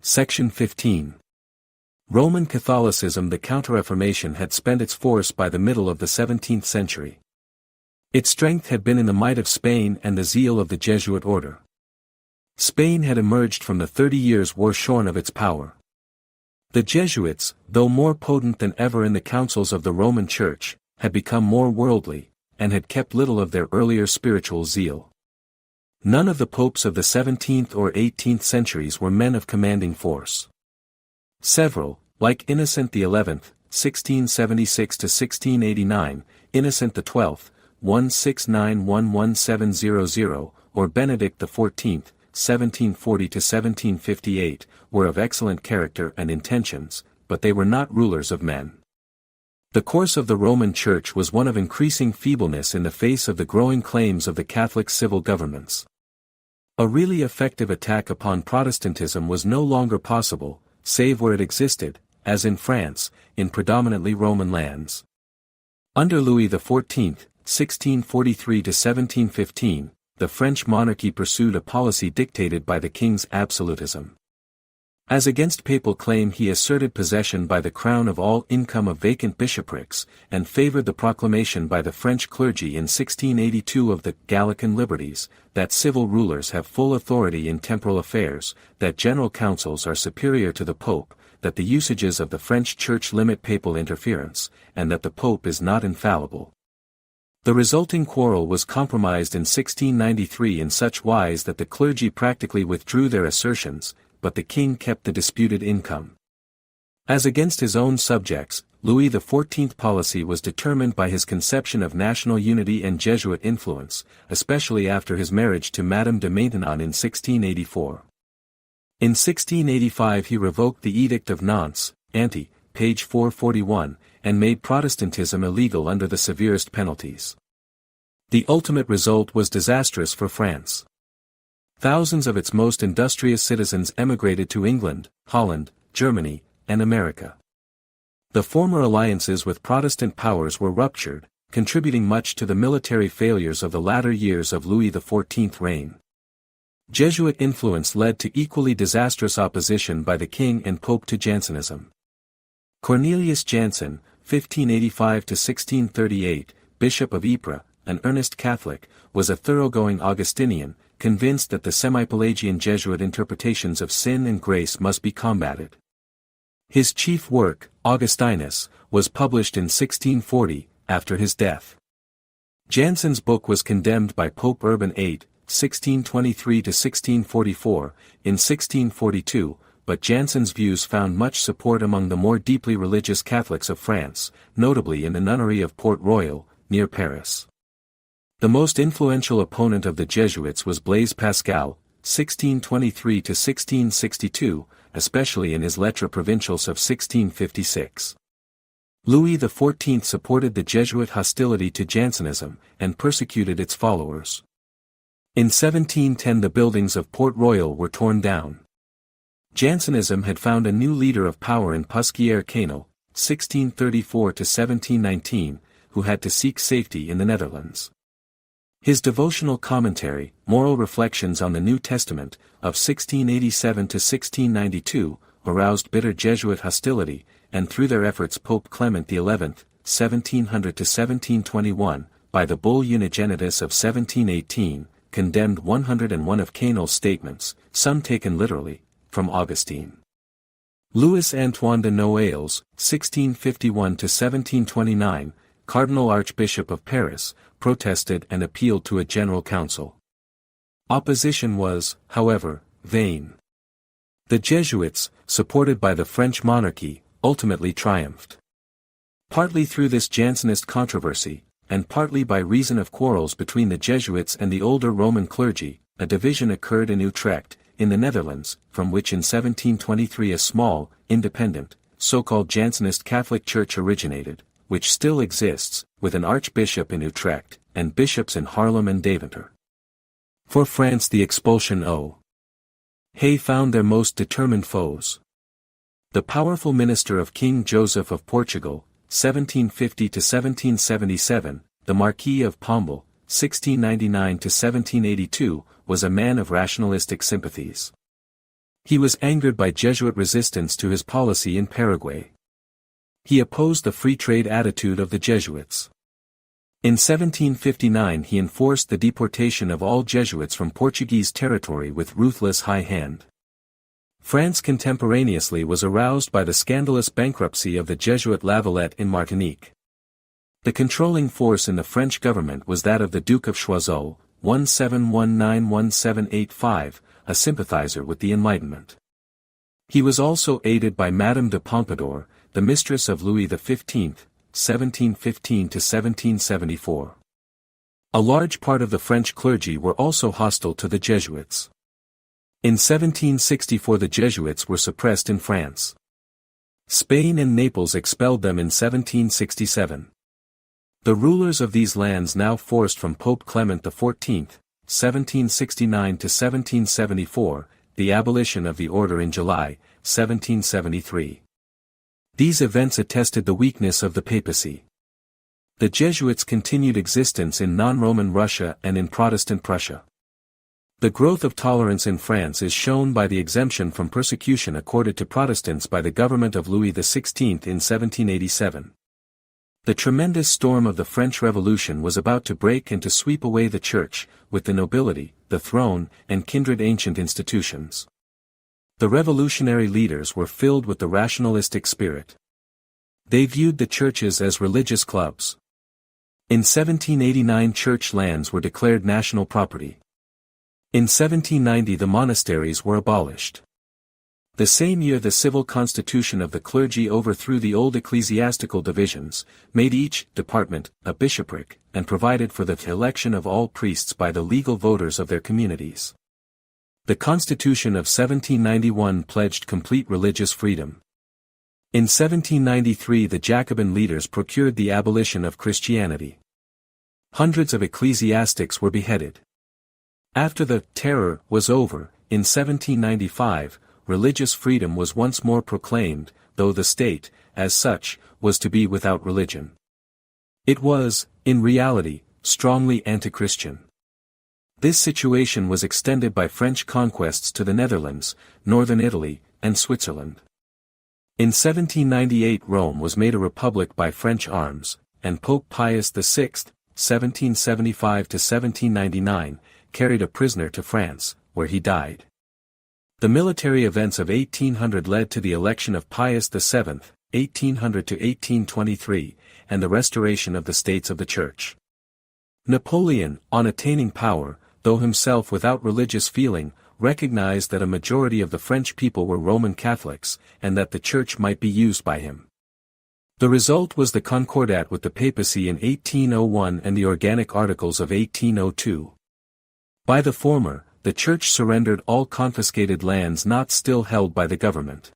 Section 15. Roman Catholicism. The Counter-Reformation had spent its force by the middle of the 17th century. Its strength had been in the might of Spain and the zeal of the Jesuit order. Spain had emerged from the 30 Years' War shorn of its power. The Jesuits, though more potent than ever in the councils of the Roman Church, had become more worldly, and had kept little of their earlier spiritual zeal. None of the popes of the 17th or 18th centuries were men of commanding force. Several, like Innocent XI, 1676–1689, Innocent XII, 169–11700, or Benedict XIV, 1740–1758, were of excellent character and intentions, but they were not rulers of men. The course of the Roman Church was one of increasing feebleness in the face of the growing claims of the Catholic civil governments. A really effective attack upon Protestantism was no longer possible, save where it existed, as in France, in predominantly Roman lands. Under Louis XIV, 1643–1715, the French monarchy pursued a policy dictated by the king's absolutism. As against papal claim, he asserted possession by the crown of all income of vacant bishoprics, and favored the proclamation by the French clergy in 1682 of the Gallican liberties, that civil rulers have full authority in temporal affairs, that general councils are superior to the pope, that the usages of the French Church limit papal interference, and that the pope is not infallible. The resulting quarrel was compromised in 1693 in such wise that the clergy practically withdrew their assertions, but the king kept the disputed income. As against his own subjects, Louis XIV policy was determined by his conception of national unity and Jesuit influence, especially after his marriage to Madame de Maintenon in 1684. In 1685 he revoked the Edict of Nantes, ante, page 441, and made Protestantism illegal under the severest penalties. The ultimate result was disastrous for France. Thousands of its most industrious citizens emigrated to England, Holland, Germany, and America. The former alliances with Protestant powers were ruptured, contributing much to the military failures of the latter years of Louis XIV's reign. Jesuit influence led to equally disastrous opposition by the king and pope to Jansenism. Cornelius Jansen, 1585–1638, Bishop of Ypres, an earnest Catholic, was a thoroughgoing Augustinian, convinced that the semi-Pelagian Jesuit interpretations of sin and grace must be combated. His chief work, Augustinus, was published in 1640, after his death. Jansen's book was condemned by Pope Urban VIII, 1623–1644, in 1642, but Jansen's views found much support among the more deeply religious Catholics of France, notably in the nunnery of Port Royal, near Paris. The most influential opponent of the Jesuits was Blaise Pascal, 1623–1662, especially in his Lettres Provinciales of 1656. Louis XIV supported the Jesuit hostility to Jansenism, and persecuted its followers. In 1710 the buildings of Port Royal were torn down. Jansenism had found a new leader of power in Pasquier-Cano, 1634–1719, who had to seek safety in the Netherlands. His devotional commentary, Moral Reflections on the New Testament, of 1687–1692, aroused bitter Jesuit hostility, and through their efforts Pope Clement XI, 1700–1721, by the Bull Unigenitus of 1718, condemned 101 of Cano's statements, some taken literally, from Augustine. Louis Antoine de Noailles, 1651–1729, Cardinal Archbishop of Paris, protested and appealed to a general council. Opposition was, however, vain. The Jesuits, supported by the French monarchy, ultimately triumphed. Partly through this Jansenist controversy, and partly by reason of quarrels between the Jesuits and the older Roman clergy, a division occurred in Utrecht, in the Netherlands, from which in 1723 a small, independent, so-called Jansenist Catholic Church originated, which still exists, with an archbishop in Utrecht, and bishops in Haarlem and Deventer. For France the expulsion Hay found their most determined foes. The powerful minister of King Joseph of Portugal, 1750–1777, the Marquis of Pombal, 1699–1782, was a man of rationalistic sympathies. He was angered by Jesuit resistance to his policy in Paraguay. He opposed the free trade attitude of the Jesuits. In 1759 he enforced the deportation of all Jesuits from Portuguese territory with ruthless high hand. France contemporaneously was aroused by the scandalous bankruptcy of the Jesuit Lavalette in Martinique. The controlling force in the French government was that of the Duke of Choiseul, 1719-1785, a sympathizer with the Enlightenment. He was also aided by Madame de Pompadour, the mistress of Louis XV, 1715–1774. A large part of the French clergy were also hostile to the Jesuits. In 1764 the Jesuits were suppressed in France. Spain and Naples expelled them in 1767. The rulers of these lands now forced from Pope Clement XIV, 1769–1774, the abolition of the order in July, 1773. These events attested the weakness of the papacy. The Jesuits' continued existence in non-Roman Russia and in Protestant Prussia. The growth of tolerance in France is shown by the exemption from persecution accorded to Protestants by the government of Louis XVI in 1787. The tremendous storm of the French Revolution was about to break and to sweep away the Church, with the nobility, the throne, and kindred ancient institutions. The revolutionary leaders were filled with the rationalistic spirit. They viewed the churches as religious clubs. In 1789 church lands were declared national property. In 1790 the monasteries were abolished. The same year the civil constitution of the clergy overthrew the old ecclesiastical divisions, made each department a bishopric, and provided for the election of all priests by the legal voters of their communities. The Constitution of 1791 pledged complete religious freedom. In 1793 the Jacobin leaders procured the abolition of Christianity. Hundreds of ecclesiastics were beheaded. After the Terror was over, in 1795, religious freedom was once more proclaimed, though the state, as such, was to be without religion. It was, in reality, strongly anti-Christian. This situation was extended by French conquests to the Netherlands, northern Italy, and Switzerland. In 1798 Rome was made a republic by French arms, and Pope Pius VI, 1775–1799, carried a prisoner to France, where he died. The military events of 1800 led to the election of Pius VII, 1800–1823, and the restoration of the States of the Church. Napoleon, on attaining power, though himself without religious feeling, recognized that a majority of the French people were Roman Catholics, and that the Church might be used by him. The result was the Concordat with the papacy in 1801 and the Organic Articles of 1802. By the former, the Church surrendered all confiscated lands not still held by the government.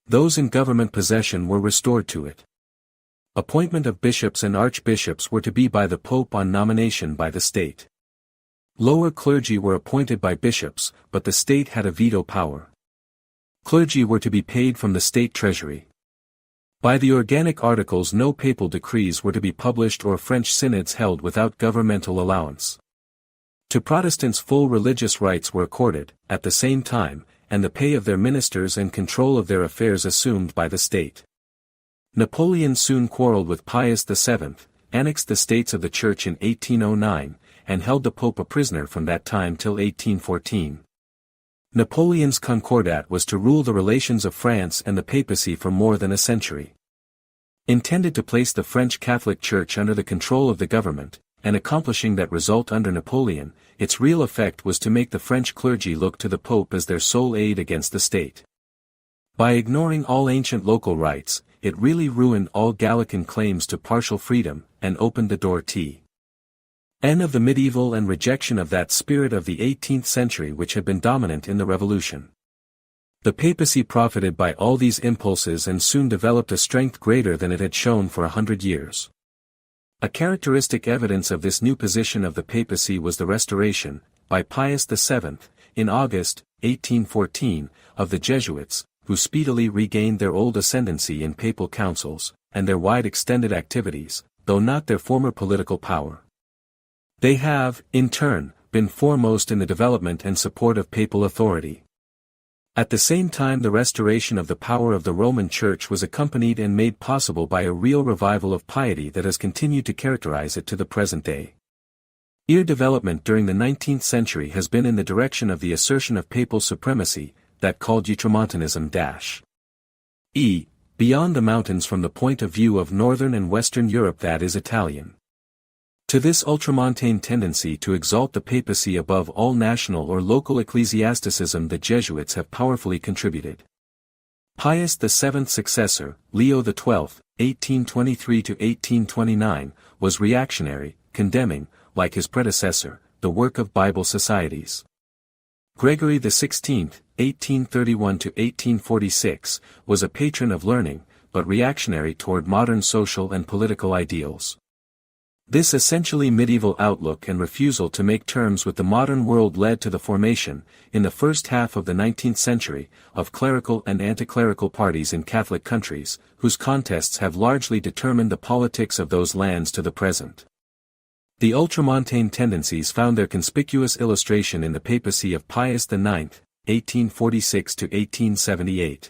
Those in government possession were restored to it. Appointment of bishops and archbishops were to be by the Pope on nomination by the state. Lower clergy were appointed by bishops, but the state had a veto power. Clergy were to be paid from the state treasury. By the Organic Articles no papal decrees were to be published or French synods held without governmental allowance. To Protestants full religious rights were accorded, at the same time, and the pay of their ministers and control of their affairs assumed by the state. Napoleon soon quarreled with Pius VII, annexed the states of the Church in 1809, and held the Pope a prisoner from that time till 1814. Napoleon's Concordat was to rule the relations of France and the papacy for more than a century. Intended to place the French Catholic Church under the control of the government, and accomplishing that result under Napoleon, its real effect was to make the French clergy look to the Pope as their sole aid against the state. By ignoring all ancient local rights, it really ruined all Gallican claims to partial freedom, and opened the door to end of the medieval and rejection of that spirit of the 18th century which had been dominant in the Revolution. The papacy profited by all these impulses and soon developed a strength greater than it had shown for 100 years. A characteristic evidence of this new position of the papacy was the restoration, by Pius VII, in August, 1814, of the Jesuits, who speedily regained their old ascendancy in papal councils, and their wide-extended activities, though not their former political power. They have, in turn, been foremost in the development and support of papal authority. At the same time, the restoration of the power of the Roman Church was accompanied and made possible by a real revival of piety that has continued to characterize it to the present day. Development during the 19th century has been in the direction of the assertion of papal supremacy, that called Ultramontanism. Beyond the mountains from the point of view of northern and western Europe, that is Italian. To this ultramontane tendency to exalt the papacy above all national or local ecclesiasticism the Jesuits have powerfully contributed. Pius VII's successor, Leo XII, 1823–1829, was reactionary, condemning, like his predecessor, the work of Bible societies. Gregory XVI, 1831–1846, was a patron of learning, but reactionary toward modern social and political ideals. This essentially medieval outlook and refusal to make terms with the modern world led to the formation, in the first half of the 19th century, of clerical and anti-clerical parties in Catholic countries, whose contests have largely determined the politics of those lands to the present. The ultramontane tendencies found their conspicuous illustration in the papacy of Pius IX, 1846–1878.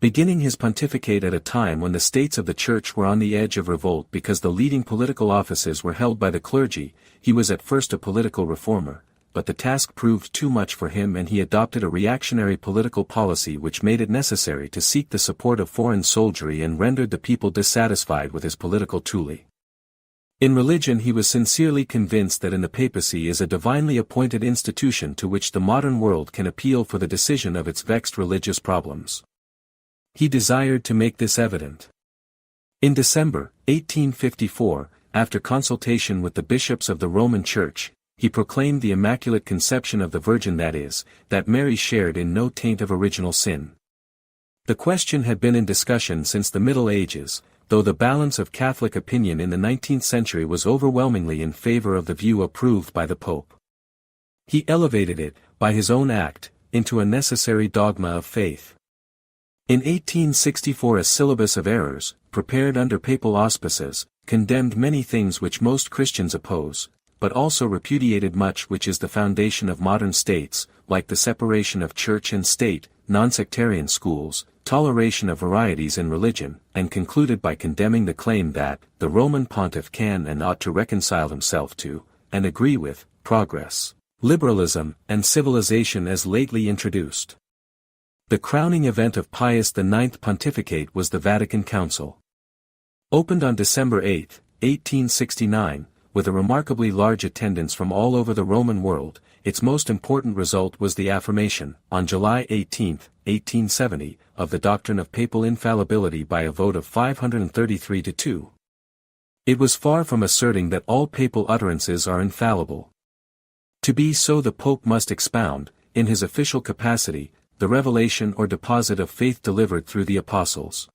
Beginning his pontificate at a time when the states of the Church were on the edge of revolt because the leading political offices were held by the clergy, he was at first a political reformer, but the task proved too much for him and he adopted a reactionary political policy which made it necessary to seek the support of foreign soldiery and rendered the people dissatisfied with his political tools. In religion he was sincerely convinced that in the papacy is a divinely appointed institution to which the modern world can appeal for the decision of its vexed religious problems. He desired to make this evident. In December, 1854, after consultation with the bishops of the Roman Church, he proclaimed the Immaculate Conception of the Virgin, that is, that Mary shared in no taint of original sin. The question had been in discussion since the Middle Ages, though the balance of Catholic opinion in the 19th century was overwhelmingly in favor of the view approved by the Pope. He elevated it, by his own act, into a necessary dogma of faith. In 1864 a syllabus of errors, prepared under papal auspices, condemned many things which most Christians oppose, but also repudiated much which is the foundation of modern states, like the separation of church and state, non-sectarian schools, toleration of varieties in religion, and concluded by condemning the claim that the Roman pontiff can and ought to reconcile himself to, and agree with, progress, liberalism, and civilization as lately introduced. The crowning event of Pius IX's pontificate was the Vatican Council. Opened on December 8, 1869, with a remarkably large attendance from all over the Roman world, its most important result was the affirmation, on July 18, 1870, of the doctrine of papal infallibility by a vote of 533 to 2. It was far from asserting that all papal utterances are infallible. To be so, the Pope must expound, in his official capacity, the revelation or deposit of faith delivered through the apostles.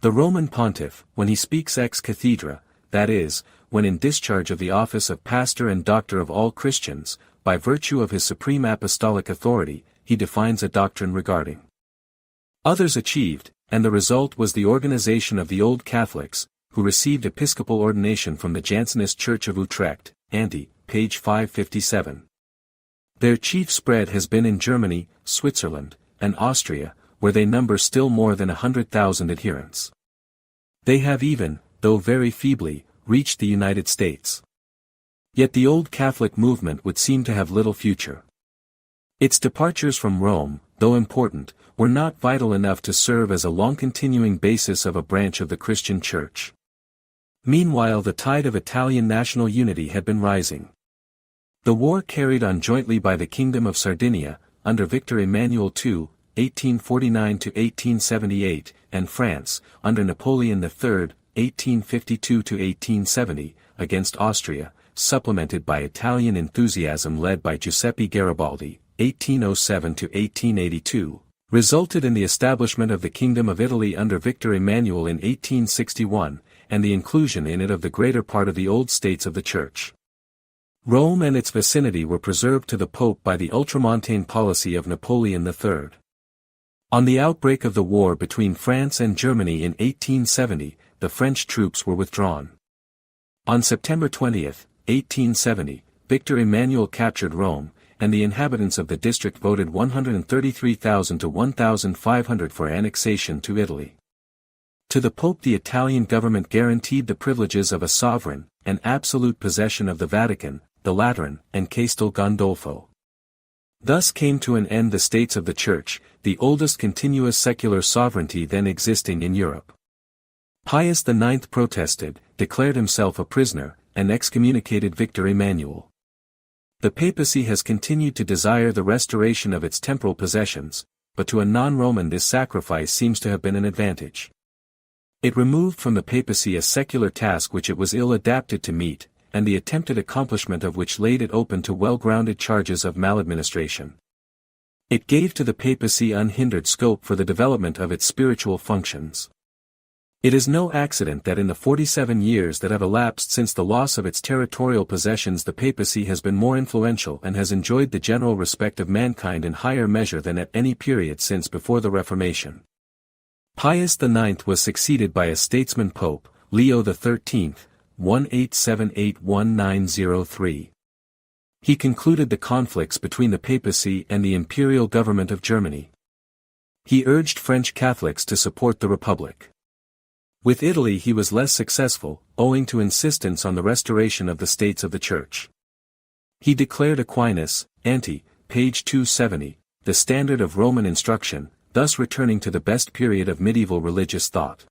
The Roman pontiff, when he speaks ex cathedra, that is, when in discharge of the office of pastor and doctor of all Christians, by virtue of his supreme apostolic authority, he defines a doctrine regarding others achieved, and the result was the organization of the Old Catholics, who received episcopal ordination from the Jansenist Church of Utrecht, Ante, page 557. Their chief spread has been in Germany, Switzerland, and Austria, where they number still more than 100,000 adherents. They have even, though very feebly, reached the United States. Yet the old Catholic movement would seem to have little future. Its departures from Rome, though important, were not vital enough to serve as a long-continuing basis of a branch of the Christian Church. Meanwhile the tide of Italian national unity had been rising. The war carried on jointly by the Kingdom of Sardinia, under Victor Emmanuel II, 1849–1878, and France, under Napoleon III, 1852–1870, against Austria, supplemented by Italian enthusiasm led by Giuseppe Garibaldi, 1807–1882, resulted in the establishment of the Kingdom of Italy under Victor Emmanuel in 1861, and the inclusion in it of the greater part of the old states of the Church. Rome and its vicinity were preserved to the Pope by the ultramontane policy of Napoleon III. On the outbreak of the war between France and Germany in 1870, the French troops were withdrawn. On September 20, 1870, Victor Emmanuel captured Rome, and the inhabitants of the district voted 133,000 to 1,500 for annexation to Italy. To the Pope the Italian government guaranteed the privileges of a sovereign, and absolute possession of the Vatican, the Lateran, and Castel Gandolfo. Thus came to an end the States of the Church, the oldest continuous secular sovereignty then existing in Europe. Pius IX protested, declared himself a prisoner, and excommunicated Victor Emmanuel. The papacy has continued to desire the restoration of its temporal possessions, but to a non-Roman this sacrifice seems to have been an advantage. It removed from the papacy a secular task which it was ill-adapted to meet, and the attempted accomplishment of which laid it open to well-grounded charges of maladministration. It gave to the papacy unhindered scope for the development of its spiritual functions. It is no accident that in the 47 years that have elapsed since the loss of its territorial possessions the papacy has been more influential and has enjoyed the general respect of mankind in higher measure than at any period since before the Reformation. Pius IX was succeeded by a statesman Pope, Leo XIII, 1878-1903. He concluded the conflicts between the papacy and the imperial government of Germany. He urged French Catholics to support the Republic. With Italy he was less successful, owing to insistence on the restoration of the States of the Church. He declared Aquinas, page 270, the standard of Roman instruction, thus returning to the best period of medieval religious thought.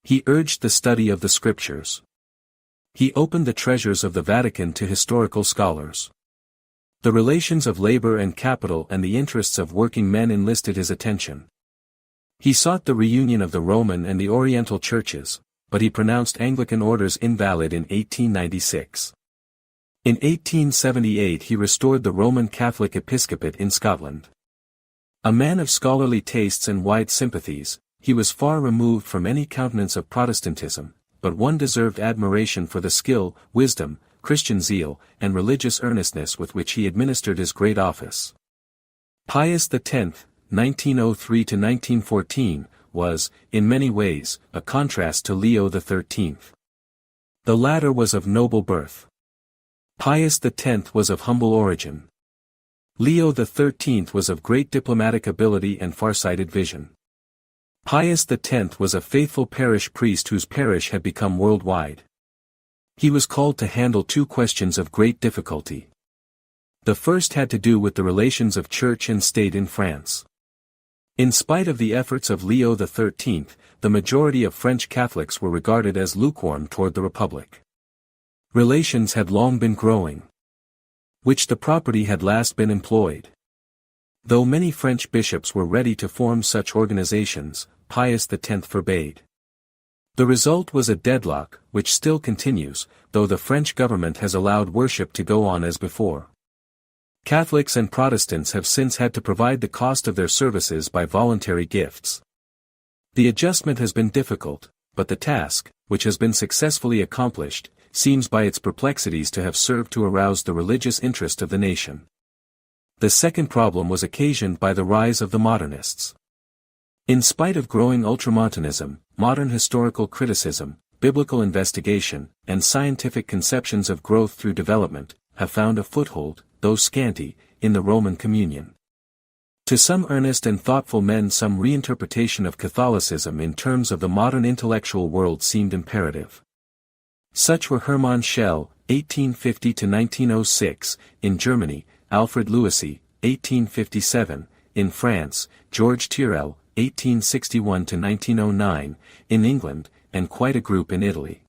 He urged the study of the Scriptures. He opened the treasures of the Vatican to historical scholars. The relations of labor and capital and the interests of working men enlisted his attention. He sought the reunion of the Roman and the Oriental churches, but he pronounced Anglican orders invalid in 1896. In 1878 he restored the Roman Catholic episcopate in Scotland. A man of scholarly tastes and wide sympathies, he was far removed from any countenance of Protestantism, but one deserved admiration for the skill, wisdom, Christian zeal, and religious earnestness with which he administered his great office. Pius X, 1903–1914, was, in many ways, a contrast to Leo XIII. The latter was of noble birth. Pius X was of humble origin. Leo XIII was of great diplomatic ability and far-sighted vision. Pius X was a faithful parish priest whose parish had become worldwide. He was called to handle two questions of great difficulty. The first had to do with the relations of church and state in France. In spite of the efforts of Leo XIII, the majority of French Catholics were regarded as lukewarm toward the Republic. Relations had long been growing, which the property had last been employed. Though many French bishops were ready to form such organizations, Pius X forbade. The result was a deadlock, which still continues, though the French government has allowed worship to go on as before. Catholics and Protestants have since had to provide the cost of their services by voluntary gifts. The adjustment has been difficult, but the task, which has been successfully accomplished, seems by its perplexities to have served to arouse the religious interest of the nation. The second problem was occasioned by the rise of the modernists. In spite of growing ultramontanism, modern historical criticism, biblical investigation, and scientific conceptions of growth through development, have found a foothold, though scanty, in the Roman Communion. To some earnest and thoughtful men some reinterpretation of Catholicism in terms of the modern intellectual world seemed imperative. Such were Hermann Schell, 1850–1906, in Germany, Alfred Louisy, 1857, in France, George Tyrrell, 1861–1909, in England, and quite a group in Italy.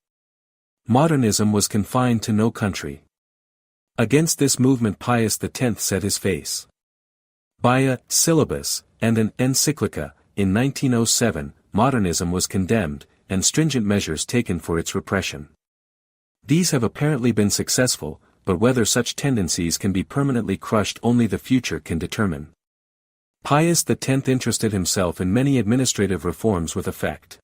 Modernism was confined to no country. Against this movement Pius X set his face. By a syllabus, and an encyclica, in 1907, modernism was condemned, and stringent measures taken for its repression. These have apparently been successful, but whether such tendencies can be permanently crushed only the future can determine. Pius X interested himself in many administrative reforms with effect.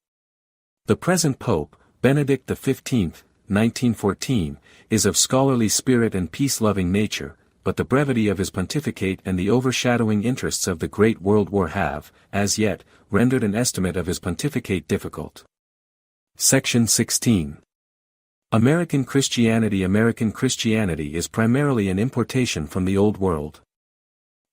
The present Pope, Benedict XV, 1914, is of scholarly spirit and peace-loving nature, but the brevity of his pontificate and the overshadowing interests of the Great World War have, as yet, rendered an estimate of his pontificate difficult. Section 16. American Christianity is primarily an importation from the Old World.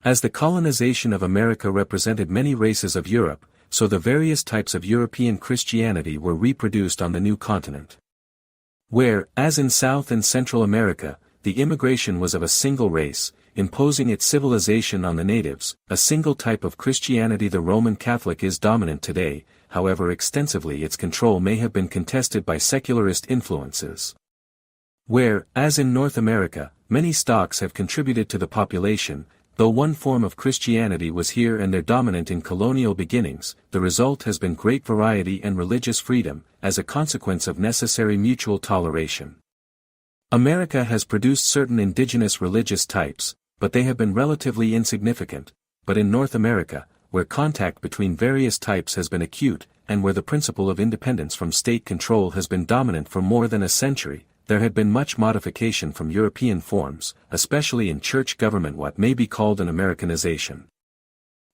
As the colonization of America represented many races of Europe, so the various types of European Christianity were reproduced on the new continent. Where, as in South and Central America, the immigration was of a single race, imposing its civilization on the natives, a single type of Christianity, the Roman Catholic, is dominant today, however extensively its control may have been contested by secularist influences. Where, as in North America, many stocks have contributed to the population, though one form of Christianity was here and there dominant in colonial beginnings, the result has been great variety and religious freedom, as a consequence of necessary mutual toleration. America has produced certain indigenous religious types, but they have been relatively insignificant, but in North America, where contact between various types has been acute, and where the principle of independence from state control has been dominant for more than a century, there had been much modification from European forms, especially in church government, what may be called an Americanization.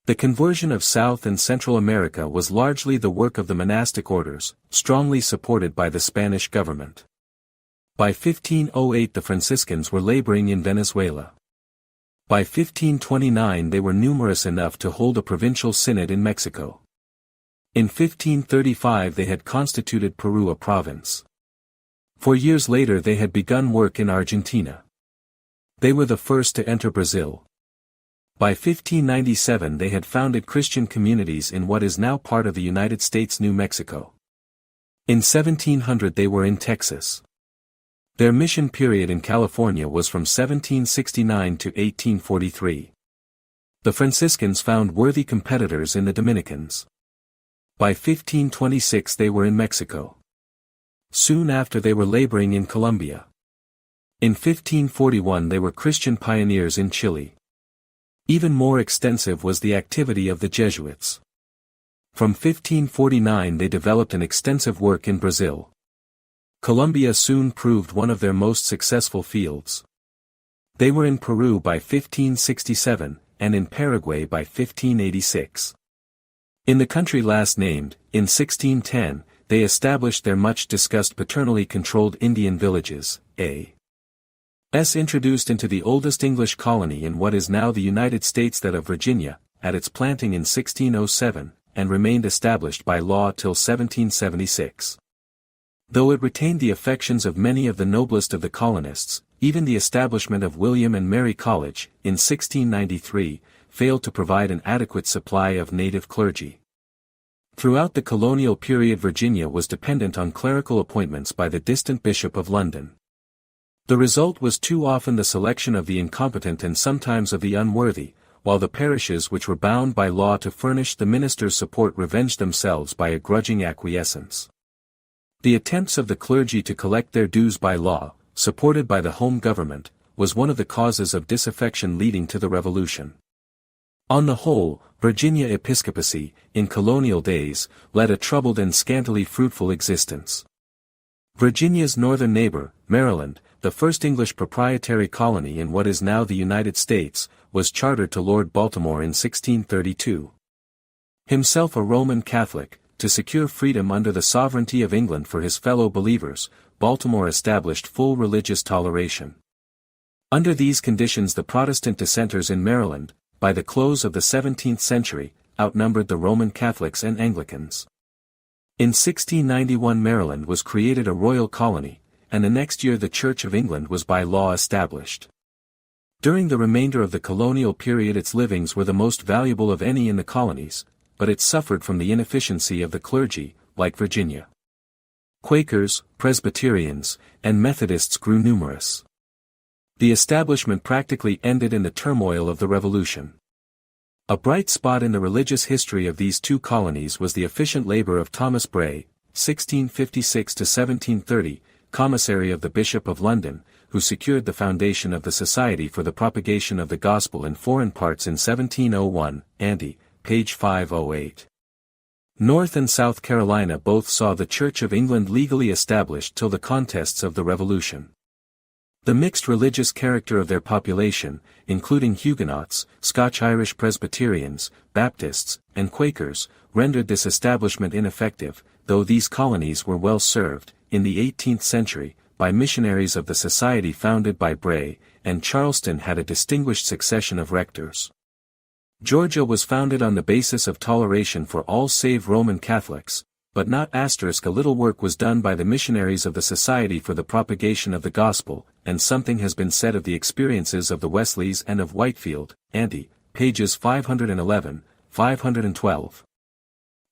The conversion of South and Central America was largely the work of the monastic orders, strongly supported by the Spanish government. By 1508 the Franciscans were laboring in Venezuela. By 1529 they were numerous enough to hold a provincial synod in Mexico. In 1535 they had constituted Peru a province. 4 years later they had begun work in Argentina. They were the first to enter Brazil. By 1597 they had founded Christian communities in what is now part of the United States, New Mexico. In 1700 they were in Texas. Their mission period in California was from 1769 to 1843. The Franciscans found worthy competitors in the Dominicans. By 1526 they were in Mexico. Soon after they were laboring in Colombia. In 1541 they were Christian pioneers in Chile. Even more extensive was the activity of the Jesuits. From 1549 they developed an extensive work in Brazil. Colombia soon proved one of their most successful fields. They were in Peru by 1567, and in Paraguay by 1586. In the country last named, in 1610, they established their much-discussed paternally controlled Indian villages, a.s. introduced into the oldest English colony in what is now the United States, that of Virginia, at its planting in 1607, and remained established by law till 1776. Though it retained the affections of many of the noblest of the colonists, even the establishment of William and Mary College, in 1693, failed to provide an adequate supply of native clergy. Throughout the colonial period Virginia was dependent on clerical appointments by the distant Bishop of London. The result was too often the selection of the incompetent and sometimes of the unworthy, while the parishes which were bound by law to furnish the minister's support revenged themselves by a grudging acquiescence. The attempts of the clergy to collect their dues by law, supported by the home government, was one of the causes of disaffection leading to the Revolution. On the whole, Virginia episcopacy, in colonial days, led a troubled and scantily fruitful existence. Virginia's northern neighbor, Maryland, the first English proprietary colony in what is now the United States, was chartered to Lord Baltimore in 1632. Himself a Roman Catholic, to secure freedom under the sovereignty of England for his fellow believers, Baltimore established full religious toleration. Under these conditions the Protestant dissenters in Maryland, by the close of the 17th century, outnumbered the Roman Catholics and Anglicans. In 1691 Maryland was created a royal colony, and the next year the Church of England was by law established. During the remainder of the colonial period its livings were the most valuable of any in the colonies, but it suffered from the inefficiency of the clergy, like Virginia. Quakers, Presbyterians, and Methodists grew numerous. The establishment practically ended in the turmoil of the Revolution. A bright spot in the religious history of these two colonies was the efficient labor of Thomas Bray, 1656–1730, commissary of the Bishop of London, who secured the foundation of the Society for the Propagation of the Gospel in Foreign Parts in 1701, ante, page 508. North and South Carolina both saw the Church of England legally established till the contests of the Revolution. The mixed religious character of their population, including Huguenots, Scotch-Irish Presbyterians, Baptists, and Quakers, rendered this establishment ineffective, though these colonies were well served, in the 18th century, by missionaries of the society founded by Bray, and Charleston had a distinguished succession of rectors. Georgia was founded on the basis of toleration for all save Roman Catholics, but not ***. A little work was done by the missionaries of the Society for the Propagation of the Gospel, and something has been said of the experiences of the Wesleys and of Whitefield, Ante, pages 511, 512.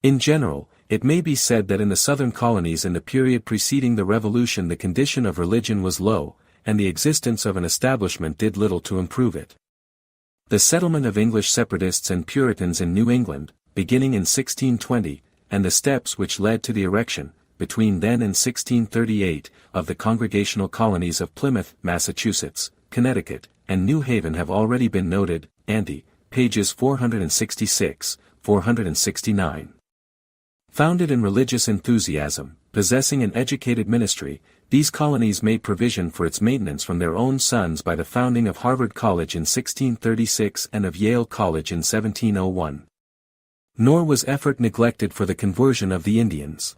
In general, it may be said that in the southern colonies in the period preceding the Revolution the condition of religion was low, and the existence of an establishment did little to improve it. The settlement of English separatists and Puritans in New England, beginning in 1620, and the steps which led to the erection, between then and 1638, of the Congregational colonies of Plymouth, Massachusetts, Connecticut, and New Haven have already been noted, Ante, pages 466, 469. Founded in religious enthusiasm, possessing an educated ministry, these colonies made provision for its maintenance from their own sons by the founding of Harvard College in 1636 and of Yale College in 1701. Nor was effort neglected for the conversion of the Indians.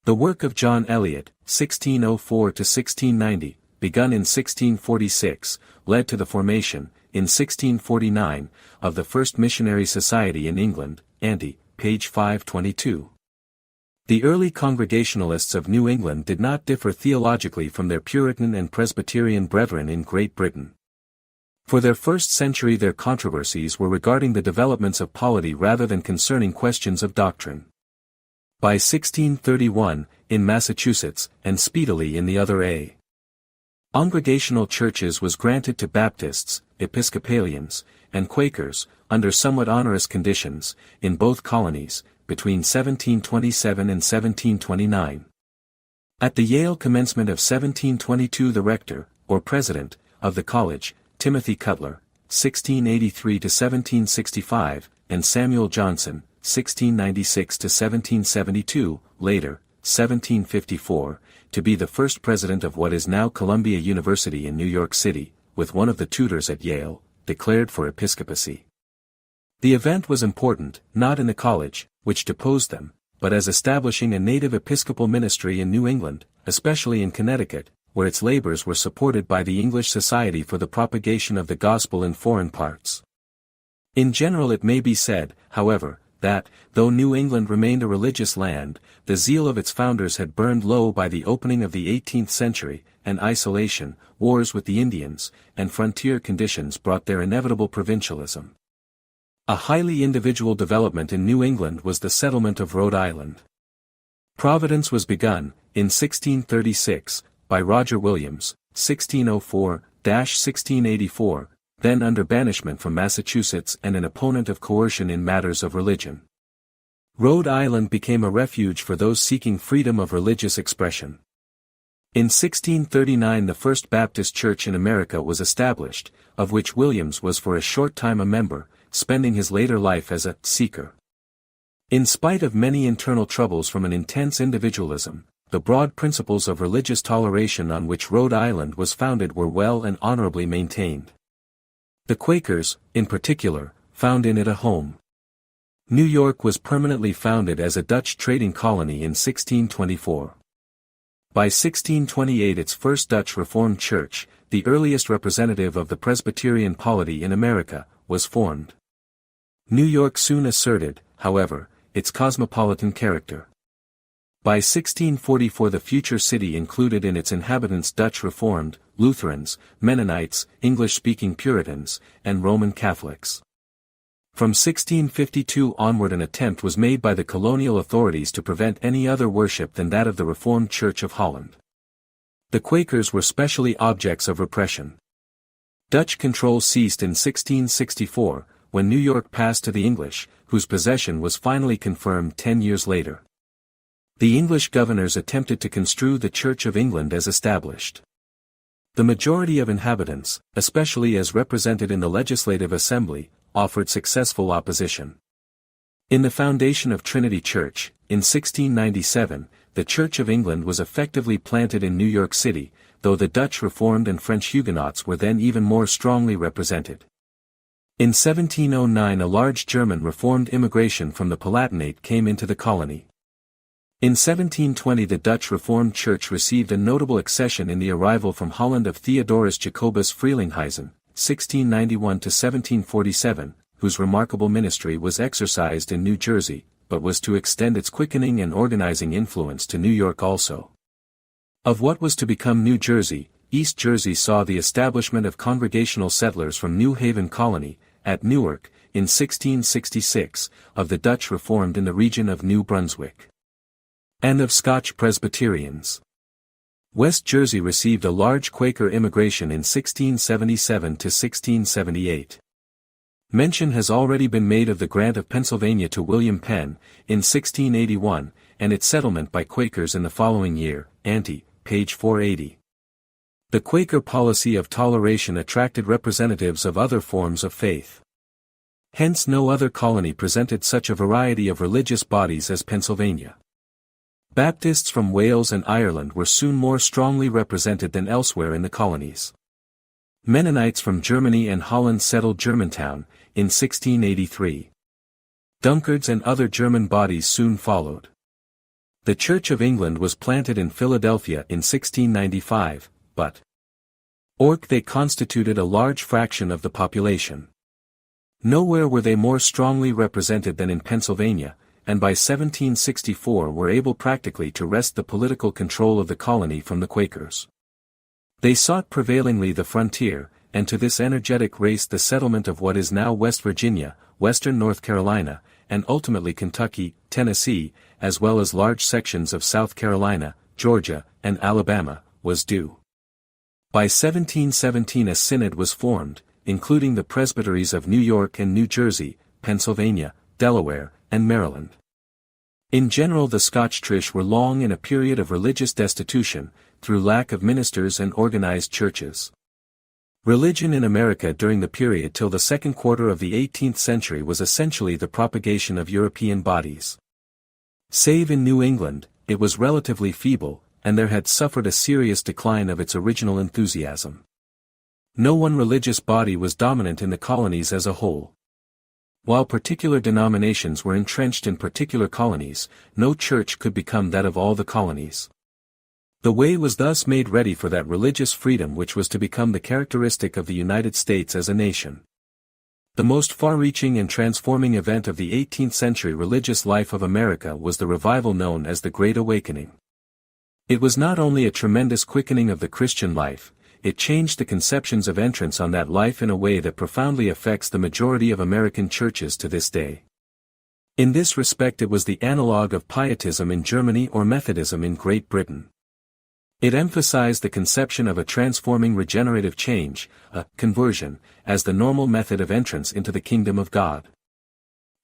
The work of John Eliot, 1604–1690, begun in 1646, led to the formation, in 1649, of the first missionary society in England, Ante, page 522. The early Congregationalists of New England did not differ theologically from their Puritan and Presbyterian brethren in Great Britain. For their first century their controversies were regarding the developments of polity rather than concerning questions of doctrine. By 1631, in Massachusetts, and speedily in the other Congregational churches was granted to Baptists, Episcopalians, and Quakers, under somewhat onerous conditions, in both colonies, between 1727 and 1729. At the Yale commencement of 1722 the rector, or president, of the college, Timothy Cutler, 1683–1765, and Samuel Johnson, 1696–1772, later, 1754, to be the first president of what is now Columbia University in New York City, with one of the tutors at Yale, declared for episcopacy. The event was important, not in the college, which deposed them, but as establishing a native episcopal ministry in New England, especially in Connecticut, where its labors were supported by the English Society for the Propagation of the Gospel in foreign parts. In general it may be said, however, that, though New England remained a religious land, the zeal of its founders had burned low by the opening of the 18th century, and isolation, wars with the Indians, and frontier conditions brought their inevitable provincialism. A highly individual development in New England was the settlement of Rhode Island. Providence was begun, in 1636, by Roger Williams, 1604–1684, then under banishment from Massachusetts and an opponent of coercion in matters of religion. Rhode Island became a refuge for those seeking freedom of religious expression. In 1639 the first Baptist church in America was established, of which Williams was for a short time a member, spending his later life as a seeker. In spite of many internal troubles from an intense individualism, the broad principles of religious toleration on which Rhode Island was founded were well and honorably maintained. The Quakers, in particular, found in it a home. New York was permanently founded as a Dutch trading colony in 1624. By 1628 its first Dutch Reformed Church, the earliest representative of the Presbyterian polity in America, was formed. New York soon asserted, however, its cosmopolitan character. By 1644 the future city included in its inhabitants Dutch Reformed, Lutherans, Mennonites, English-speaking Puritans, and Roman Catholics. From 1652 onward an attempt was made by the colonial authorities to prevent any other worship than that of the Reformed Church of Holland. The Quakers were specially objects of repression. Dutch control ceased in 1664, when New York passed to the English, whose possession was finally confirmed 10 years later. The English governors attempted to construe the Church of England as established. The majority of inhabitants, especially as represented in the Legislative Assembly, offered successful opposition. In the foundation of Trinity Church, in 1697, the Church of England was effectively planted in New York City, though the Dutch Reformed and French Huguenots were then even more strongly represented. In 1709 a large German Reformed immigration from the Palatinate came into the colony. In 1720 the Dutch Reformed Church received a notable accession in the arrival from Holland of Theodorus Jacobus Frelinghuysen, 1691–1747, whose remarkable ministry was exercised in New Jersey, but was to extend its quickening and organizing influence to New York also. Of what was to become New Jersey, East Jersey saw the establishment of Congregational settlers from New Haven Colony, at Newark, in 1666, of the Dutch Reformed in the region of New Brunswick, and of Scotch Presbyterians. West Jersey received a large Quaker immigration in 1677 to 1678. Mention has already been made of the grant of Pennsylvania to William Penn, in 1681, and its settlement by Quakers in the following year, ante, page 480. The Quaker policy of toleration attracted representatives of other forms of faith. Hence no other colony presented such a variety of religious bodies as Pennsylvania. Baptists from Wales and Ireland were soon more strongly represented than elsewhere in the colonies. Mennonites from Germany and Holland settled Germantown, in 1683. Dunkards and other German bodies soon followed. The Church of England was planted in Philadelphia in 1695, but they constituted a large fraction of the population. Nowhere were they more strongly represented than in Pennsylvania, and by 1764 were able practically to wrest the political control of the colony from the Quakers. They sought prevailingly the frontier, and to this energetic race the settlement of what is now West Virginia, western North Carolina, and ultimately Kentucky, Tennessee, as well as large sections of South Carolina, Georgia, and Alabama, was due. By 1717 a synod was formed, including the presbyteries of New York and New Jersey, Pennsylvania, Delaware, and Maryland. In general the Scotch Trish were long in a period of religious destitution, through lack of ministers and organized churches. Religion in America during the period till the second quarter of the 18th century was essentially the propagation of European bodies. Save in New England, it was relatively feeble, and there had suffered a serious decline of its original enthusiasm. No one religious body was dominant in the colonies as a whole. While particular denominations were entrenched in particular colonies, no church could become that of all the colonies. The way was thus made ready for that religious freedom which was to become the characteristic of the United States as a nation. The most far-reaching and transforming event of the 18th century religious life of America was the revival known as the Great Awakening. It was not only a tremendous quickening of the Christian life, it changed the conceptions of entrance on that life in a way that profoundly affects the majority of American churches to this day. In this respect it was the analogue of Pietism in Germany or Methodism in Great Britain. It emphasized the conception of a transforming regenerative change, a conversion, as the normal method of entrance into the kingdom of God.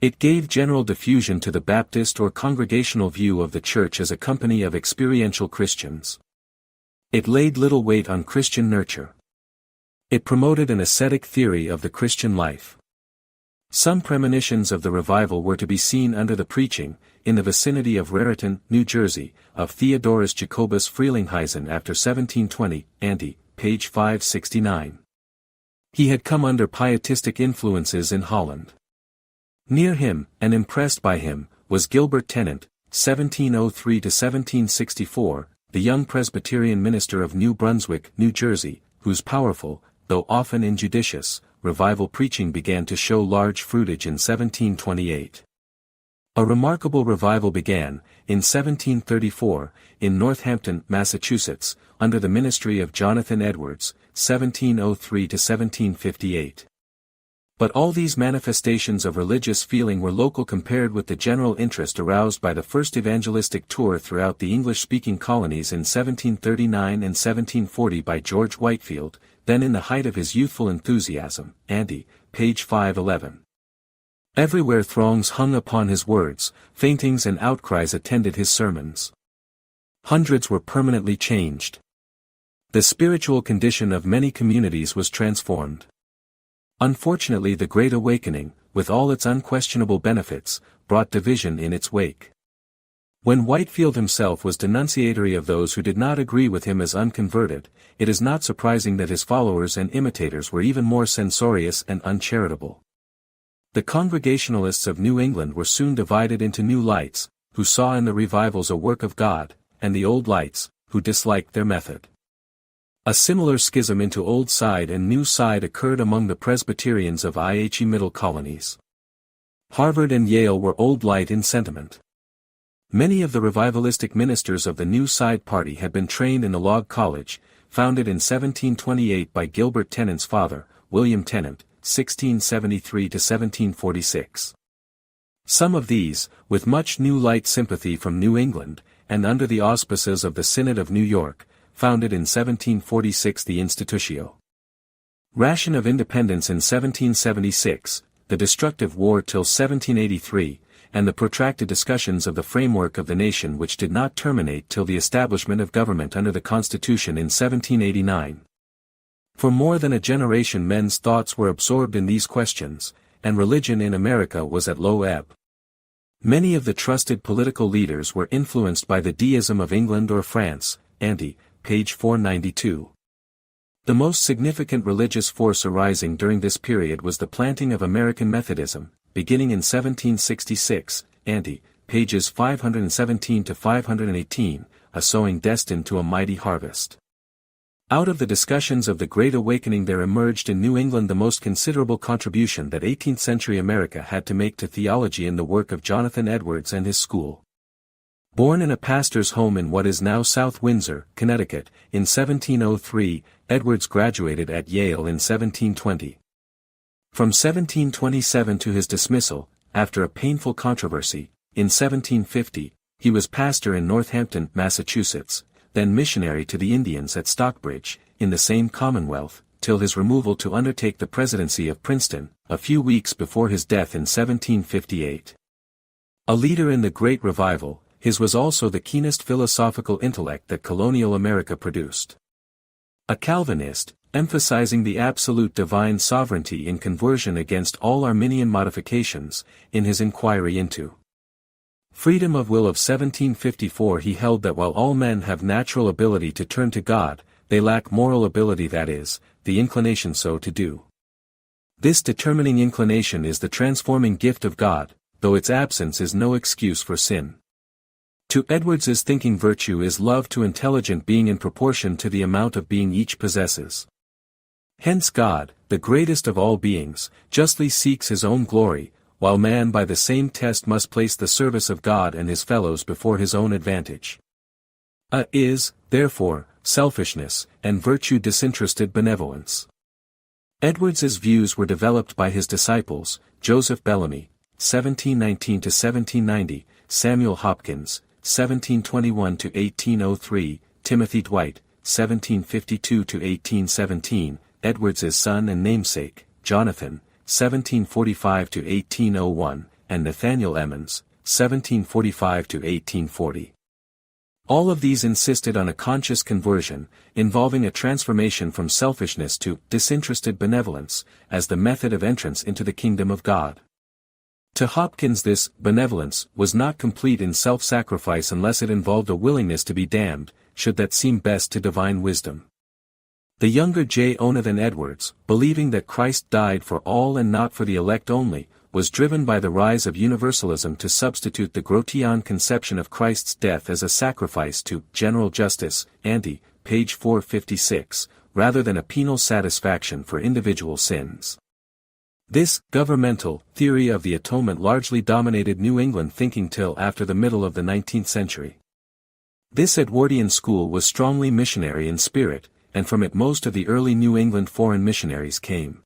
It gave general diffusion to the Baptist or Congregational view of the Church as a company of experiential Christians. It laid little weight on Christian nurture. It promoted an ascetic theory of the Christian life. Some premonitions of the revival were to be seen under the preaching, in the vicinity of Raritan, New Jersey, of Theodorus Jacobus Frelinghuysen after 1720, ante, page 569. He had come under pietistic influences in Holland. Near him, and impressed by him, was Gilbert Tennant, 1703–1764, the young Presbyterian minister of New Brunswick, New Jersey, whose powerful, though often injudicious, revival preaching began to show large fruitage in 1728. A remarkable revival began, in 1734, in Northampton, Massachusetts, under the ministry of Jonathan Edwards, 1703–1758. But all these manifestations of religious feeling were local compared with the general interest aroused by the first evangelistic tour throughout the English-speaking colonies in 1739 and 1740 by George Whitefield, then in the height of his youthful enthusiasm, ante, page 511. Everywhere throngs hung upon his words, faintings and outcries attended his sermons. Hundreds were permanently changed. The spiritual condition of many communities was transformed. Unfortunately the Great Awakening, with all its unquestionable benefits, brought division in its wake. When Whitefield himself was denunciatory of those who did not agree with him as unconverted, it is not surprising that his followers and imitators were even more censorious and uncharitable. The Congregationalists of New England were soon divided into new lights, who saw in the revivals a work of God, and the Old Lights, who disliked their method. A similar schism into Old Side and New Side occurred among the Presbyterians of IHE Middle Colonies. Harvard and Yale were Old Light in sentiment. Many of the revivalistic ministers of the New Side party had been trained in the Log College, founded in 1728 by Gilbert Tennant's father, William Tennant, 1673–1746. Some of these, with much New Light sympathy from New England, and under the auspices of the Synod of New York, founded in 1746 the Institutio. Ration of Independence in 1776, the destructive war till 1783, and the protracted discussions of the framework of the nation which did not terminate till the establishment of government under the Constitution in 1789. For more than a generation men's thoughts were absorbed in these questions, and religion in America was at low ebb. Many of the trusted political leaders were influenced by the deism of England or France, Andy, page 492. The most significant religious force arising during this period was the planting of American Methodism, beginning in 1766, Andy, pages 517–518, a sowing destined to a mighty harvest. Out of the discussions of the Great Awakening there emerged in New England the most considerable contribution that 18th-century America had to make to theology in the work of Jonathan Edwards and his school. Born in a pastor's home in what is now South Windsor, Connecticut, in 1703, Edwards graduated at Yale in 1720. From 1727 to his dismissal, after a painful controversy, in 1750, he was pastor in Northampton, Massachusetts, then missionary to the Indians at Stockbridge, in the same Commonwealth, till his removal to undertake the presidency of Princeton, a few weeks before his death in 1758. A leader in the Great Revival, his was also the keenest philosophical intellect that colonial America produced. A Calvinist, emphasizing the absolute divine sovereignty in conversion against all Arminian modifications, in his inquiry into freedom of will of 1754 he held that while all men have natural ability to turn to God, they lack moral ability, that is, the inclination so to do. This determining inclination is the transforming gift of God, though its absence is no excuse for sin. To Edwards's thinking virtue is love to intelligent being in proportion to the amount of being each possesses. Hence God, the greatest of all beings, justly seeks his own glory, while man by the same test must place the service of God and his fellows before his own advantage. Is, therefore, selfishness, and virtue disinterested benevolence. Edwards's views were developed by his disciples, Joseph Bellamy, 1719–1790, Samuel Hopkins, 1721–1803, Timothy Dwight, 1752–1817, Edwards's son and namesake, Jonathan, 1745–1801, and Nathaniel Emmons, 1745–1840. All of these insisted on a conscious conversion, involving a transformation from selfishness to disinterested benevolence, as the method of entrance into the kingdom of God. To Hopkins this benevolence was not complete in self-sacrifice unless it involved a willingness to be damned, should that seem best to divine wisdom. The younger Jonathan Edwards, believing that Christ died for all and not for the elect only, was driven by the rise of universalism to substitute the Grotian conception of Christ's death as a sacrifice to general justice, Andy, page 456, rather than a penal satisfaction for individual sins. This governmental theory of the atonement largely dominated New England thinking till after the middle of the 19th century. This Edwardian school was strongly missionary in spirit, and from it most of the early New England foreign missionaries came.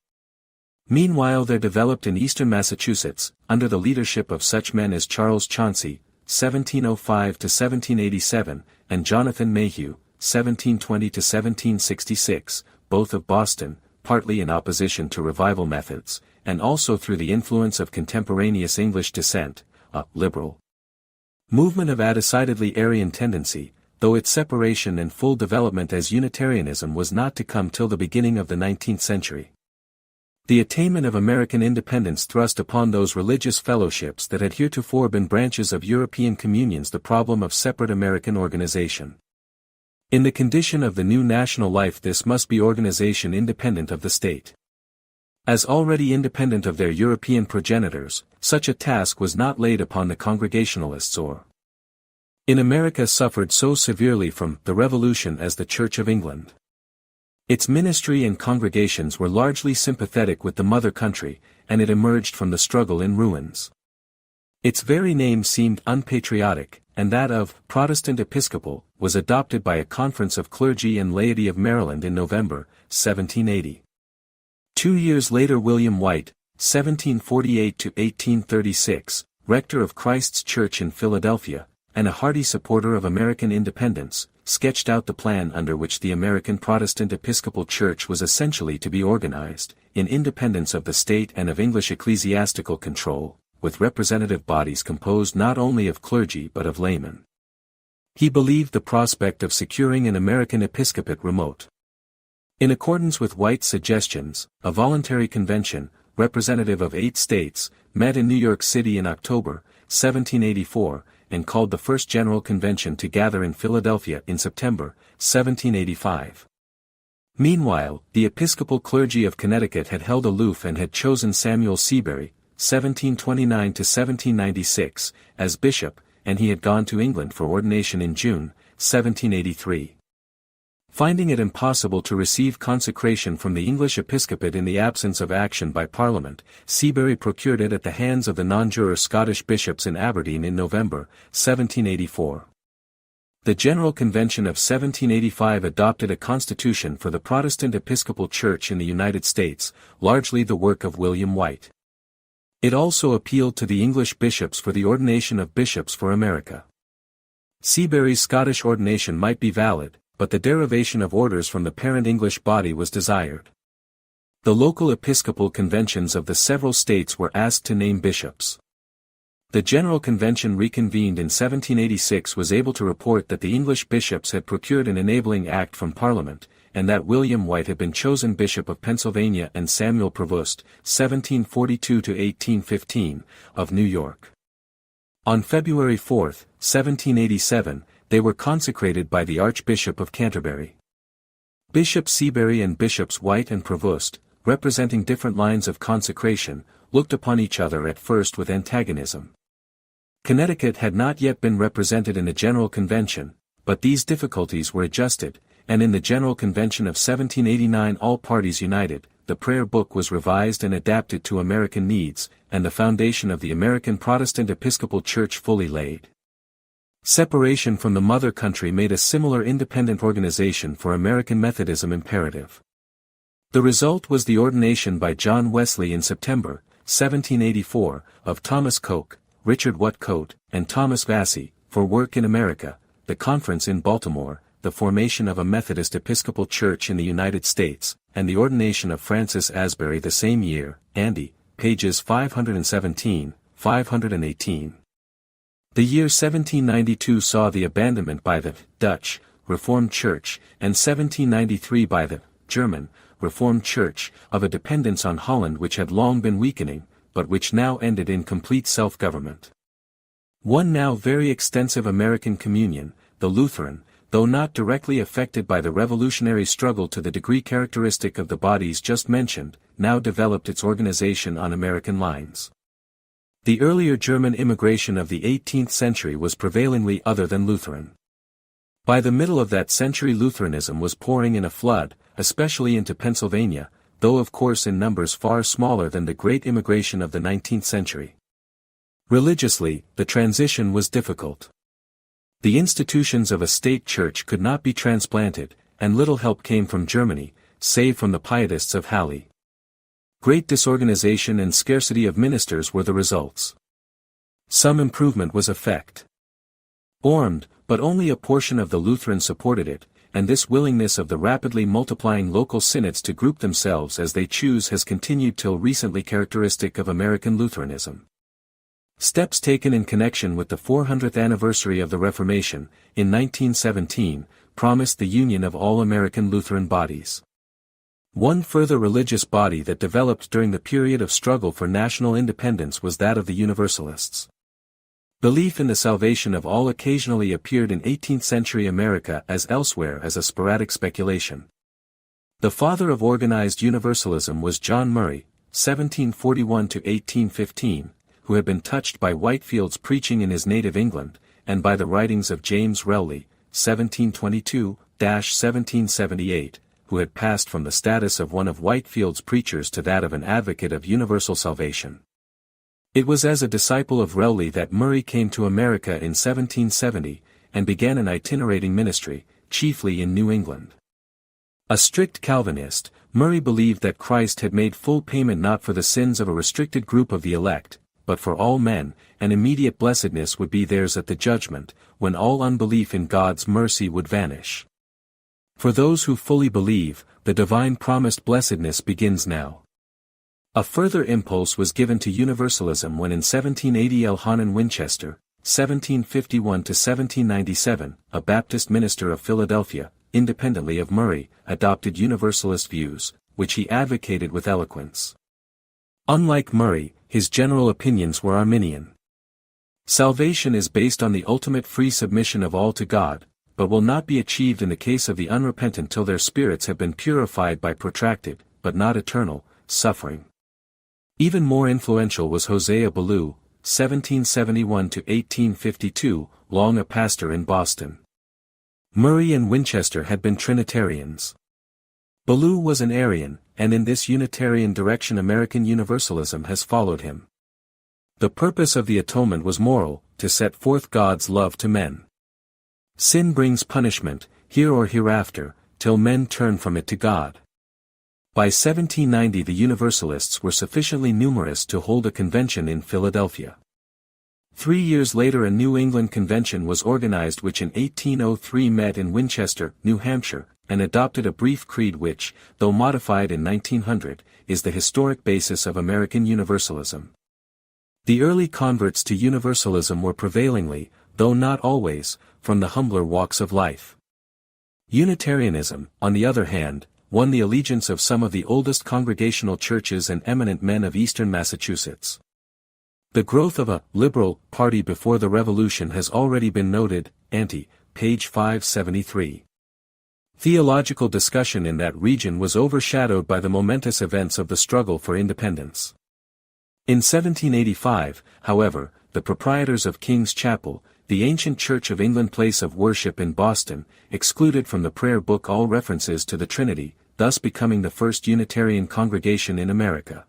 Meanwhile there developed in eastern Massachusetts, under the leadership of such men as Charles Chauncey, 1705–1787, and Jonathan Mayhew, 1720–1766, both of Boston, partly in opposition to revival methods, and also through the influence of contemporaneous English descent, a liberal movement of a decidedly Arian tendency, though its separation and full development as Unitarianism was not to come till the beginning of the 19th century. The attainment of American independence thrust upon those religious fellowships that had heretofore been branches of European communions the problem of separate American organization. In the condition of the new national life this must be organization independent of the state. As already independent of their European progenitors, such a task was not laid upon the Congregationalists or in America suffered so severely from the Revolution as the Church of England. Its ministry and congregations were largely sympathetic with the mother country, and it emerged from the struggle in ruins. Its very name seemed unpatriotic, and that of Protestant Episcopal was adopted by a conference of clergy and laity of Maryland in November, 1780. 2 years later William White, 1748–1836, rector of Christ's Church in Philadelphia, and a hearty supporter of American independence, sketched out the plan under which the American Protestant Episcopal Church was essentially to be organized, in independence of the state and of English ecclesiastical control, with representative bodies composed not only of clergy but of laymen. He believed the prospect of securing an American episcopate remote. In accordance with White's suggestions, a voluntary convention, representative of 8 states, met in New York City in October, 1784, and called the first General Convention to gather in Philadelphia in September, 1785. Meanwhile, the Episcopal clergy of Connecticut had held aloof and had chosen Samuel Seabury, 1729–1796, as bishop, and he had gone to England for ordination in June, 1783. Finding it impossible to receive consecration from the English episcopate in the absence of action by Parliament, Seabury procured it at the hands of the non-juror Scottish bishops in Aberdeen in November, 1784. The General Convention of 1785 adopted a constitution for the Protestant Episcopal Church in the United States, largely the work of William White. It also appealed to the English bishops for the ordination of bishops for America. Seabury's Scottish ordination might be valid, but the derivation of orders from the parent English body was desired. The local episcopal conventions of the several states were asked to name bishops. The General Convention reconvened in 1786 was able to report that the English bishops had procured an enabling act from Parliament, and that William White had been chosen Bishop of Pennsylvania and Samuel Prevost, 1742–1815, of New York. On February 4, 1787, they were consecrated by the Archbishop of Canterbury. Bishop Seabury and Bishops White and Prevost, representing different lines of consecration, looked upon each other at first with antagonism. Connecticut had not yet been represented in a General Convention, but these difficulties were adjusted, and in the General Convention of 1789 all parties united, the prayer book was revised and adapted to American needs, and the foundation of the American Protestant Episcopal Church fully laid. Separation from the mother country made a similar independent organization for American Methodism imperative. The result was the ordination by John Wesley in September, 1784, of Thomas Coke, Richard Whatcoat, and Thomas Vassie, for Work in America, the Conference in Baltimore, the formation of a Methodist Episcopal Church in the United States, and the ordination of Francis Asbury the same year, Andy, pages 517–518. The year 1792 saw the abandonment by the Dutch Reformed Church, and 1793 by the German Reformed Church, of a dependence on Holland which had long been weakening, but which now ended in complete self-government. One now very extensive American communion, the Lutheran, though not directly affected by the revolutionary struggle to the degree characteristic of the bodies just mentioned, now developed its organization on American lines. The earlier German immigration of the 18th century was prevailingly other than Lutheran. By the middle of that century Lutheranism was pouring in a flood, especially into Pennsylvania, though of course in numbers far smaller than the great immigration of the 19th century. Religiously, the transition was difficult. The institutions of a state church could not be transplanted, and little help came from Germany, save from the Pietists of Halle. Great disorganization and scarcity of ministers were the results. Some improvement was effect. Ormond, but only a portion of the Lutherans supported it, and this willingness of the rapidly multiplying local synods to group themselves as they choose has continued till recently characteristic of American Lutheranism. Steps taken in connection with the 400th anniversary of the Reformation, in 1917, promised the union of all American Lutheran bodies. One further religious body that developed during the period of struggle for national independence was that of the Universalists. Belief in the salvation of all occasionally appeared in 18th-century America as elsewhere as a sporadic speculation. The father of organized Universalism was John Murray, 1741–1815, who had been touched by Whitefield's preaching in his native England, and by the writings of James Rowley, 1722–1778, who had passed from the status of one of Whitefield's preachers to that of an advocate of universal salvation. It was as a disciple of Rowley that Murray came to America in 1770, and began an itinerating ministry, chiefly in New England. A strict Calvinist, Murray believed that Christ had made full payment not for the sins of a restricted group of the elect, but for all men, and immediate blessedness would be theirs at the judgment, when all unbelief in God's mercy would vanish. For those who fully believe, the divine promised blessedness begins now. A further impulse was given to universalism when in 1780 Elhanan Winchester, 1751–1797, a Baptist minister of Philadelphia, independently of Murray, adopted Universalist views, which he advocated with eloquence. Unlike Murray, his general opinions were Arminian. Salvation is based on the ultimate free submission of all to God, but will not be achieved in the case of the unrepentant till their spirits have been purified by protracted, but not eternal, suffering. Even more influential was Hosea Ballou, 1771–1852, long a pastor in Boston. Murray and Winchester had been Trinitarians. Ballou was an Arian, and in this Unitarian direction American Universalism has followed him. The purpose of the atonement was moral, to set forth God's love to men. Sin brings punishment, here or hereafter, till men turn from it to God. By 1790 the Universalists were sufficiently numerous to hold a convention in Philadelphia. 3 years later a New England convention was organized which in 1803 met in Winchester, New Hampshire, and adopted a brief creed which, though modified in 1900, is the historic basis of American Universalism. The early converts to Universalism were prevailingly, though not always, from the humbler walks of life. Unitarianism, on the other hand, won the allegiance of some of the oldest congregational churches and eminent men of eastern Massachusetts. The growth of a liberal party before the Revolution has already been noted, ante, page 573. Theological discussion in that region was overshadowed by the momentous events of the struggle for independence. In 1785, however, the proprietors of King's Chapel, the ancient Church of England place of worship in Boston, excluded from the prayer book all references to the Trinity, thus becoming the first Unitarian congregation in America.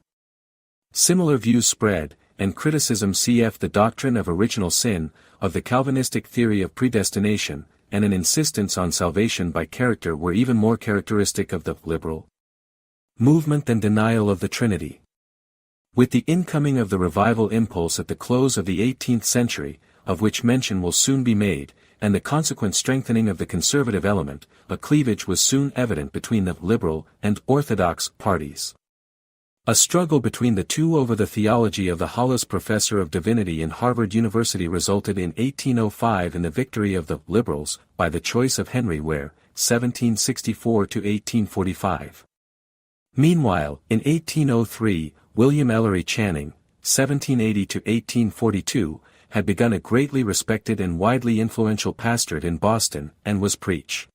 Similar views spread, and criticism cf. The doctrine of original sin, of the Calvinistic theory of predestination, and an insistence on salvation by character were even more characteristic of the liberal movement than denial of the Trinity. With the incoming of the revival impulse at the close of the 18th century, of which mention will soon be made, and the consequent strengthening of the conservative element, a cleavage was soon evident between the liberal and orthodox parties. A struggle between the two over the theology of the Hollis Professor of Divinity in Harvard University resulted in 1805 in the victory of the liberals, by the choice of Henry Ware, 1764–1845. Meanwhile, in 1803, William Ellery Channing, 1780–1842, had begun a greatly respected and widely influential pastorate in Boston, and was preach.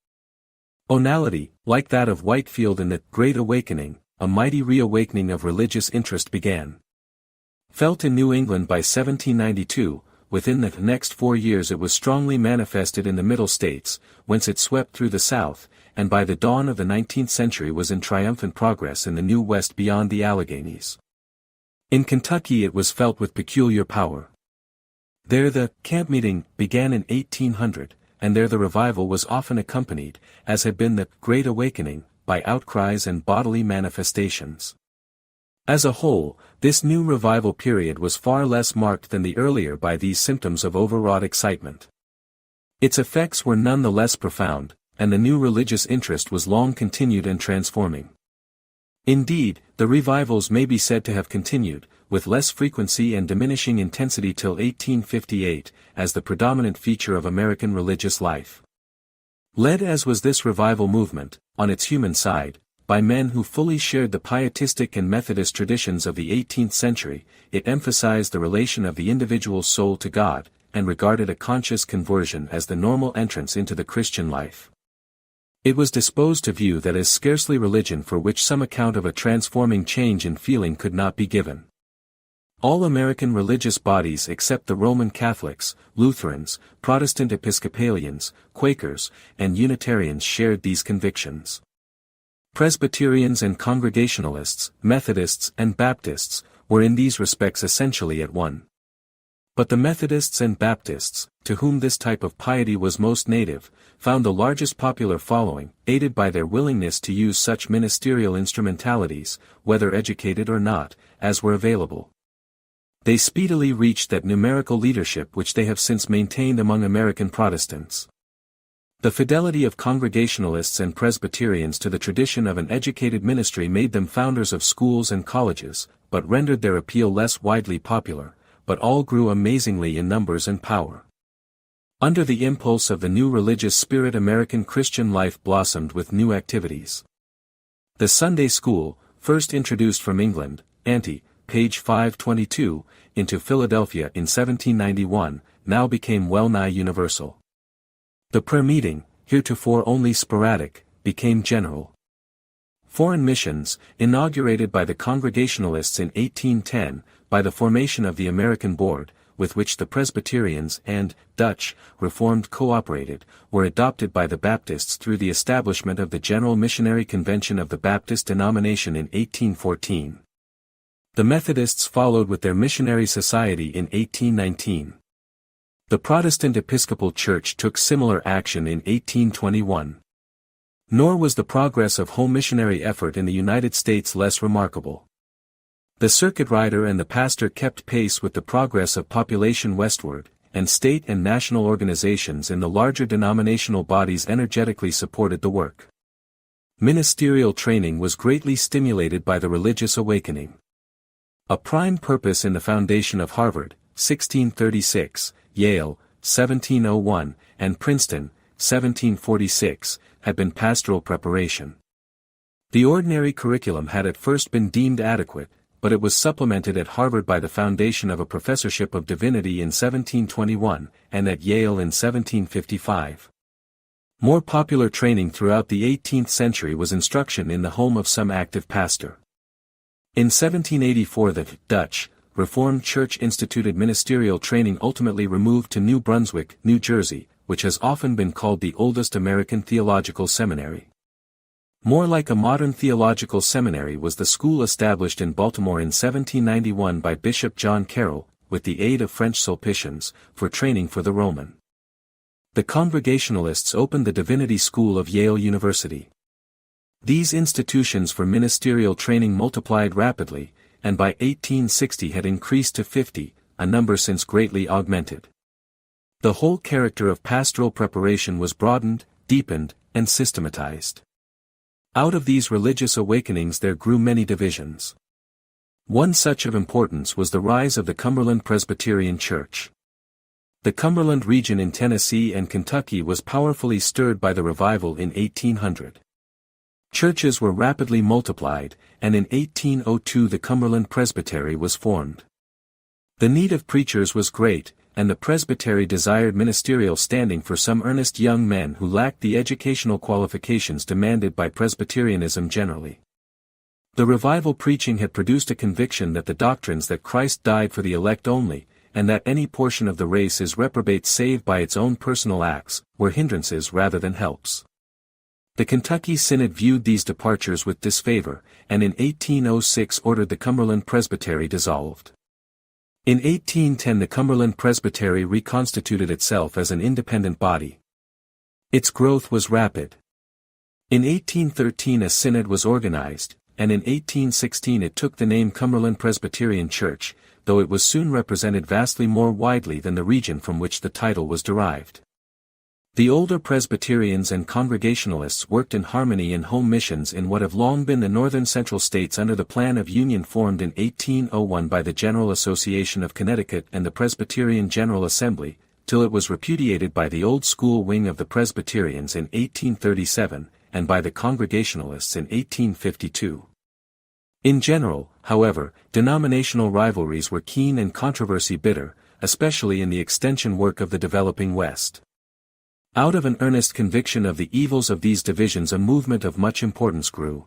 Onality, like that of Whitefield in the Great Awakening, a mighty reawakening of religious interest began. Felt in New England by 1792, within the next 4 years it was strongly manifested in the Middle States, whence it swept through the South, and by the dawn of the 19th century was in triumphant progress in the New West beyond the Alleghanies. In Kentucky it was felt with peculiar power. There the camp meeting began in 1800, and there the revival was often accompanied, as had been the Great Awakening, by outcries and bodily manifestations. As a whole, this new revival period was far less marked than the earlier by these symptoms of overwrought excitement. Its effects were none the less profound, and the new religious interest was long continued and transforming. Indeed, the revivals may be said to have continued, with less frequency and diminishing intensity till 1858, as the predominant feature of American religious life. Led as was this revival movement, on its human side, by men who fully shared the pietistic and Methodist traditions of the 18th century, it emphasized the relation of the individual soul to God, and regarded a conscious conversion as the normal entrance into the Christian life. It was disposed to view that as scarcely religion for which some account of a transforming change in feeling could not be given. All American religious bodies except the Roman Catholics, Lutherans, Protestant Episcopalians, Quakers, and Unitarians shared these convictions. Presbyterians and Congregationalists, Methodists and Baptists, were in these respects essentially at one. But the Methodists and Baptists, to whom this type of piety was most native, found the largest popular following, aided by their willingness to use such ministerial instrumentalities, whether educated or not, as were available. They speedily reached that numerical leadership which they have since maintained among American Protestants. The fidelity of Congregationalists and Presbyterians to the tradition of an educated ministry made them founders of schools and colleges, but rendered their appeal less widely popular, but all grew amazingly in numbers and power. Under the impulse of the new religious spirit, American Christian life blossomed with new activities. The Sunday School, first introduced from England, ante, page 522, into Philadelphia in 1791, now became well-nigh universal. The prayer meeting, heretofore only sporadic, became general. Foreign missions, inaugurated by the Congregationalists in 1810, by the formation of the American Board, with which the Presbyterians and Dutch Reformed cooperated, were adopted by the Baptists through the establishment of the General Missionary Convention of the Baptist denomination in 1814. The Methodists followed with their Missionary Society in 1819. The Protestant Episcopal Church took similar action in 1821. Nor was the progress of home missionary effort in the United States less remarkable. The circuit rider and the pastor kept pace with the progress of population westward, and state and national organizations in the larger denominational bodies energetically supported the work. Ministerial training was greatly stimulated by the religious awakening. A prime purpose in the foundation of Harvard, 1636, Yale, 1701, and Princeton, 1746, had been pastoral preparation. The ordinary curriculum had at first been deemed adequate, but it was supplemented at Harvard by the foundation of a professorship of divinity in 1721, and at Yale in 1755. More popular training throughout the 18th century was instruction in the home of some active pastor. In 1784 the Dutch Reformed Church instituted ministerial training, ultimately removed to New Brunswick, New Jersey, which has often been called the oldest American theological seminary. More like a modern theological seminary was the school established in Baltimore in 1791 by Bishop John Carroll, with the aid of French Sulpicians, for training for the Roman. The Congregationalists opened the Divinity School of Yale University. These institutions for ministerial training multiplied rapidly, and by 1860 had increased to 50, a number since greatly augmented. The whole character of pastoral preparation was broadened, deepened, and systematized. Out of these religious awakenings there grew many divisions. One such of importance was the rise of the Cumberland Presbyterian Church. The Cumberland region in Tennessee and Kentucky was powerfully stirred by the revival in 1800. Churches were rapidly multiplied, and in 1802 the Cumberland Presbytery was formed. The need of preachers was great, and the presbytery desired ministerial standing for some earnest young men who lacked the educational qualifications demanded by Presbyterianism generally. The revival preaching had produced a conviction that the doctrines that Christ died for the elect only, and that any portion of the race is reprobate save by its own personal acts, were hindrances rather than helps. The Kentucky Synod viewed these departures with disfavor, and in 1806 ordered the Cumberland Presbytery dissolved. In 1810 the Cumberland Presbytery reconstituted itself as an independent body. Its growth was rapid. In 1813 a synod was organized, and in 1816 it took the name Cumberland Presbyterian Church, though it was soon represented vastly more widely than the region from which the title was derived. The older Presbyterians and Congregationalists worked in harmony in home missions in what have long been the northern central states under the plan of union formed in 1801 by the General Association of Connecticut and the Presbyterian General Assembly, till it was repudiated by the old school wing of the Presbyterians in 1837, and by the Congregationalists in 1852. In general, however, denominational rivalries were keen and controversy bitter, especially in the extension work of the developing West. Out of an earnest conviction of the evils of these divisions a movement of much importance grew.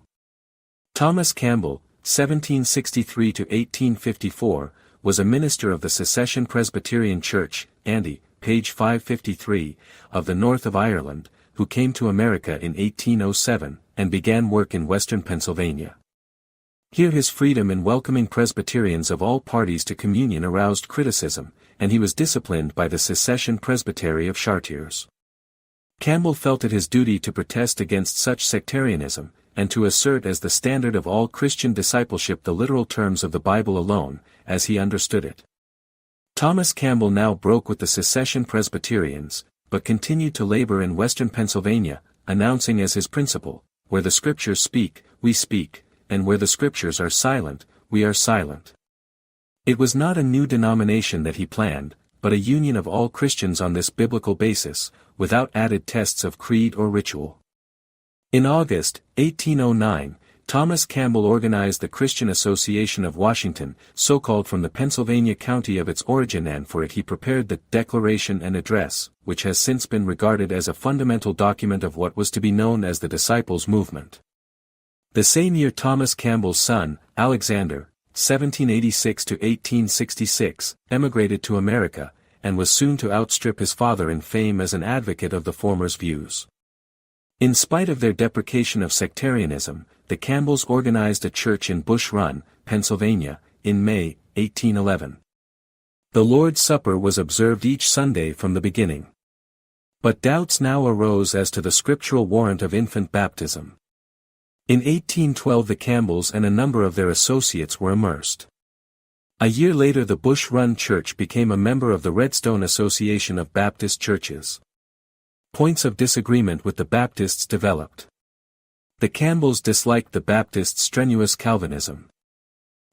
Thomas Campbell, 1763–1854, was a minister of the Secession Presbyterian Church, Andy, page 553, of the north of Ireland, who came to America in 1807, and began work in western Pennsylvania. Here his freedom in welcoming Presbyterians of all parties to communion aroused criticism, and he was disciplined by the Secession Presbytery of Chartiers. Campbell felt it his duty to protest against such sectarianism, and to assert as the standard of all Christian discipleship the literal terms of the Bible alone, as he understood it. Thomas Campbell now broke with the Secession Presbyterians, but continued to labor in western Pennsylvania, announcing as his principle, "Where the Scriptures speak, we speak, and where the Scriptures are silent, we are silent." It was not a new denomination that he planned, but a union of all Christians on this biblical basis, without added tests of creed or ritual. In August, 1809, Thomas Campbell organized the Christian Association of Washington, so called from the Pennsylvania county of its origin, and for it he prepared the Declaration and Address, which has since been regarded as a fundamental document of what was to be known as the Disciples' Movement. The same year Thomas Campbell's son, Alexander, 1786 to 1866, emigrated to America, and was soon to outstrip his father in fame as an advocate of the former's views. In spite of their deprecation of sectarianism, the Campbells organized a church in Bush Run, Pennsylvania, in May, 1811. The Lord's Supper was observed each Sunday from the beginning. But doubts now arose as to the scriptural warrant of infant baptism. In 1812 the Campbells and a number of their associates were immersed. A year later the Bush Run Church became a member of the Redstone Association of Baptist Churches. Points of disagreement with the Baptists developed. The Campbells disliked the Baptists' strenuous Calvinism.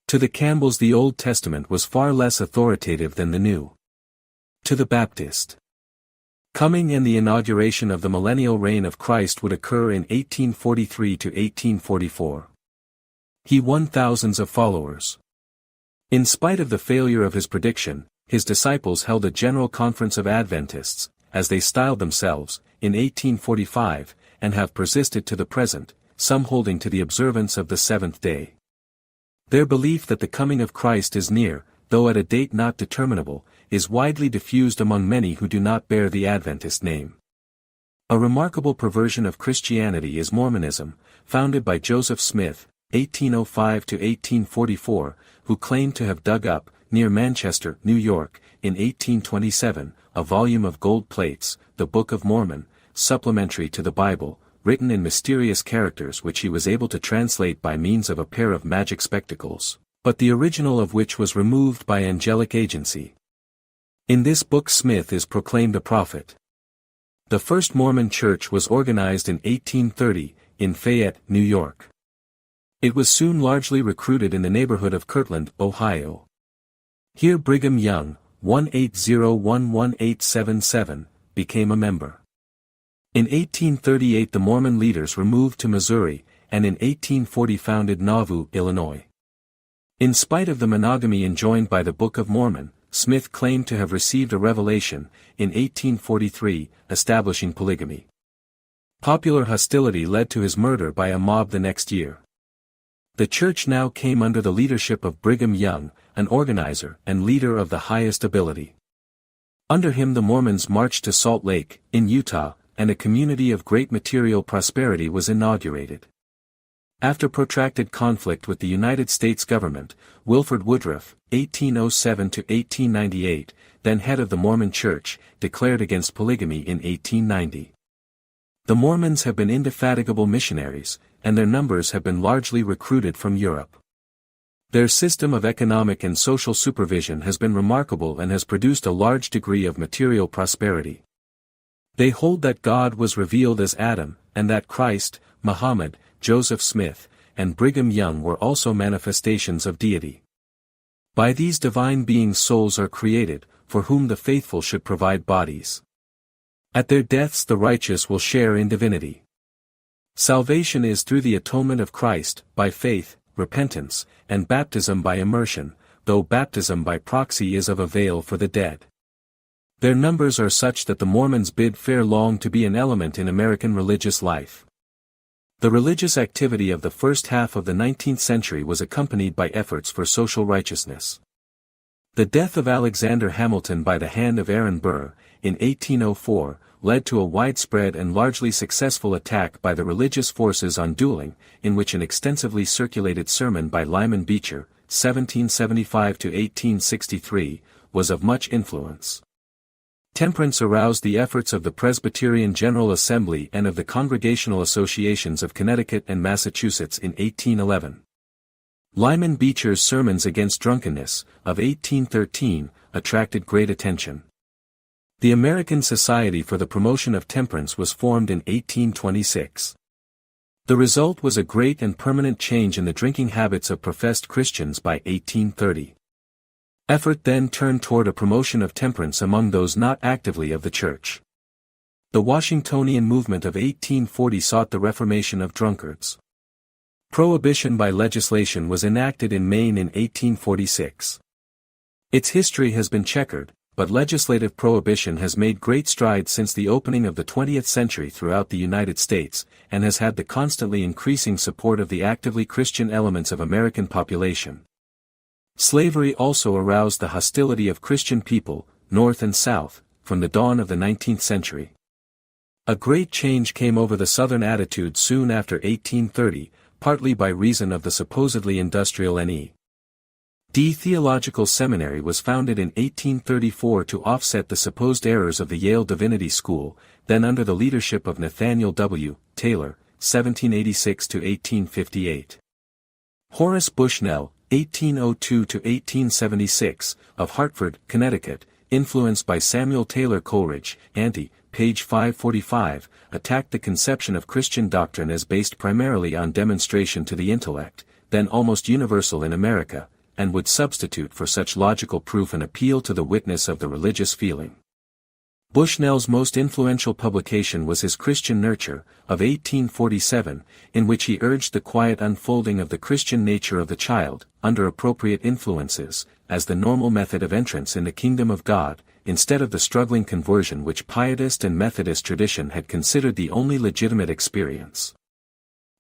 To the Campbells the Old Testament was far less authoritative than the New. To the Baptist, coming and the inauguration of the millennial reign of Christ would occur in 1843 to 1844. He won thousands of followers. In spite of the failure of his prediction, his disciples held a General Conference of Adventists, as they styled themselves, in 1845, and have persisted to the present, some holding to the observance of the seventh day. Their belief that the coming of Christ is near, though at a date not determinable, is widely diffused among many who do not bear the Adventist name. A remarkable perversion of Christianity is Mormonism, founded by Joseph Smith, 1805 to 1844, who claimed to have dug up, near Manchester, New York, in 1827, a volume of gold plates, the Book of Mormon, supplementary to the Bible, written in mysterious characters which he was able to translate by means of a pair of magic spectacles, but the original of which was removed by angelic agency. In this book Smith is proclaimed a prophet. The first Mormon church was organized in 1830, in Fayette, New York. It was soon largely recruited in the neighborhood of Kirtland, Ohio. Here Brigham Young, 180118877, became a member. In 1838 the Mormon leaders removed to Missouri, and in 1840 founded Nauvoo, Illinois. In spite of the monogamy enjoined by the Book of Mormon, Smith claimed to have received a revelation, in 1843, establishing polygamy. Popular hostility led to his murder by a mob the next year. The church now came under the leadership of Brigham Young, an organizer and leader of the highest ability. Under him the Mormons marched to Salt Lake, in Utah, and a community of great material prosperity was inaugurated. After protracted conflict with the United States government, Wilford Woodruff, 1807 to 1898, then head of the Mormon Church, declared against polygamy in 1890. The Mormons have been indefatigable missionaries, and their numbers have been largely recruited from Europe. Their system of economic and social supervision has been remarkable and has produced a large degree of material prosperity. They hold that God was revealed as Adam, and that Christ, Muhammad, Joseph Smith, and Brigham Young were also manifestations of deity. By these divine beings souls are created, for whom the faithful should provide bodies. At their deaths the righteous will share in divinity. Salvation is through the atonement of Christ, by faith, repentance, and baptism by immersion, though baptism by proxy is of avail for the dead. Their numbers are such that the Mormons bid fair long to be an element in American religious life. The religious activity of the first half of the 19th century was accompanied by efforts for social righteousness. The death of Alexander Hamilton by the hand of Aaron Burr, in 1804, led to a widespread and largely successful attack by the religious forces on dueling, in which an extensively circulated sermon by Lyman Beecher, 1775–1863, was of much influence. Temperance aroused the efforts of the Presbyterian General Assembly and of the Congregational Associations of Connecticut and Massachusetts in 1811. Lyman Beecher's sermons against drunkenness, of 1813, attracted great attention. The American Society for the Promotion of Temperance was formed in 1826. The result was a great and permanent change in the drinking habits of professed Christians by 1830. Effort then turned toward a promotion of temperance among those not actively of the Church. The Washingtonian movement of 1840 sought the reformation of drunkards. Prohibition by legislation was enacted in Maine in 1846. Its history has been checkered, but legislative prohibition has made great strides since the opening of the 20th century throughout the United States, and has had the constantly increasing support of the actively Christian elements of American population. Slavery also aroused the hostility of Christian people, North and South, from the dawn of the 19th century. A great change came over the Southern attitude soon after 1830, partly by reason of the supposedly industrial N.E. D. Theological Seminary was founded in 1834 to offset the supposed errors of the Yale Divinity School, then under the leadership of Nathaniel W. Taylor, 1786–1858. Horace Bushnell, 1802–1876, of Hartford, Connecticut, influenced by Samuel Taylor Coleridge, page 545, attacked the conception of Christian doctrine as based primarily on demonstration to the intellect, then almost universal in America, and would substitute for such logical proof an appeal to the witness of the religious feeling. Bushnell's most influential publication was his Christian Nurture, of 1847, in which he urged the quiet unfolding of the Christian nature of the child, under appropriate influences, as the normal method of entrance in the kingdom of God, instead of the struggling conversion which Pietist and Methodist tradition had considered the only legitimate experience.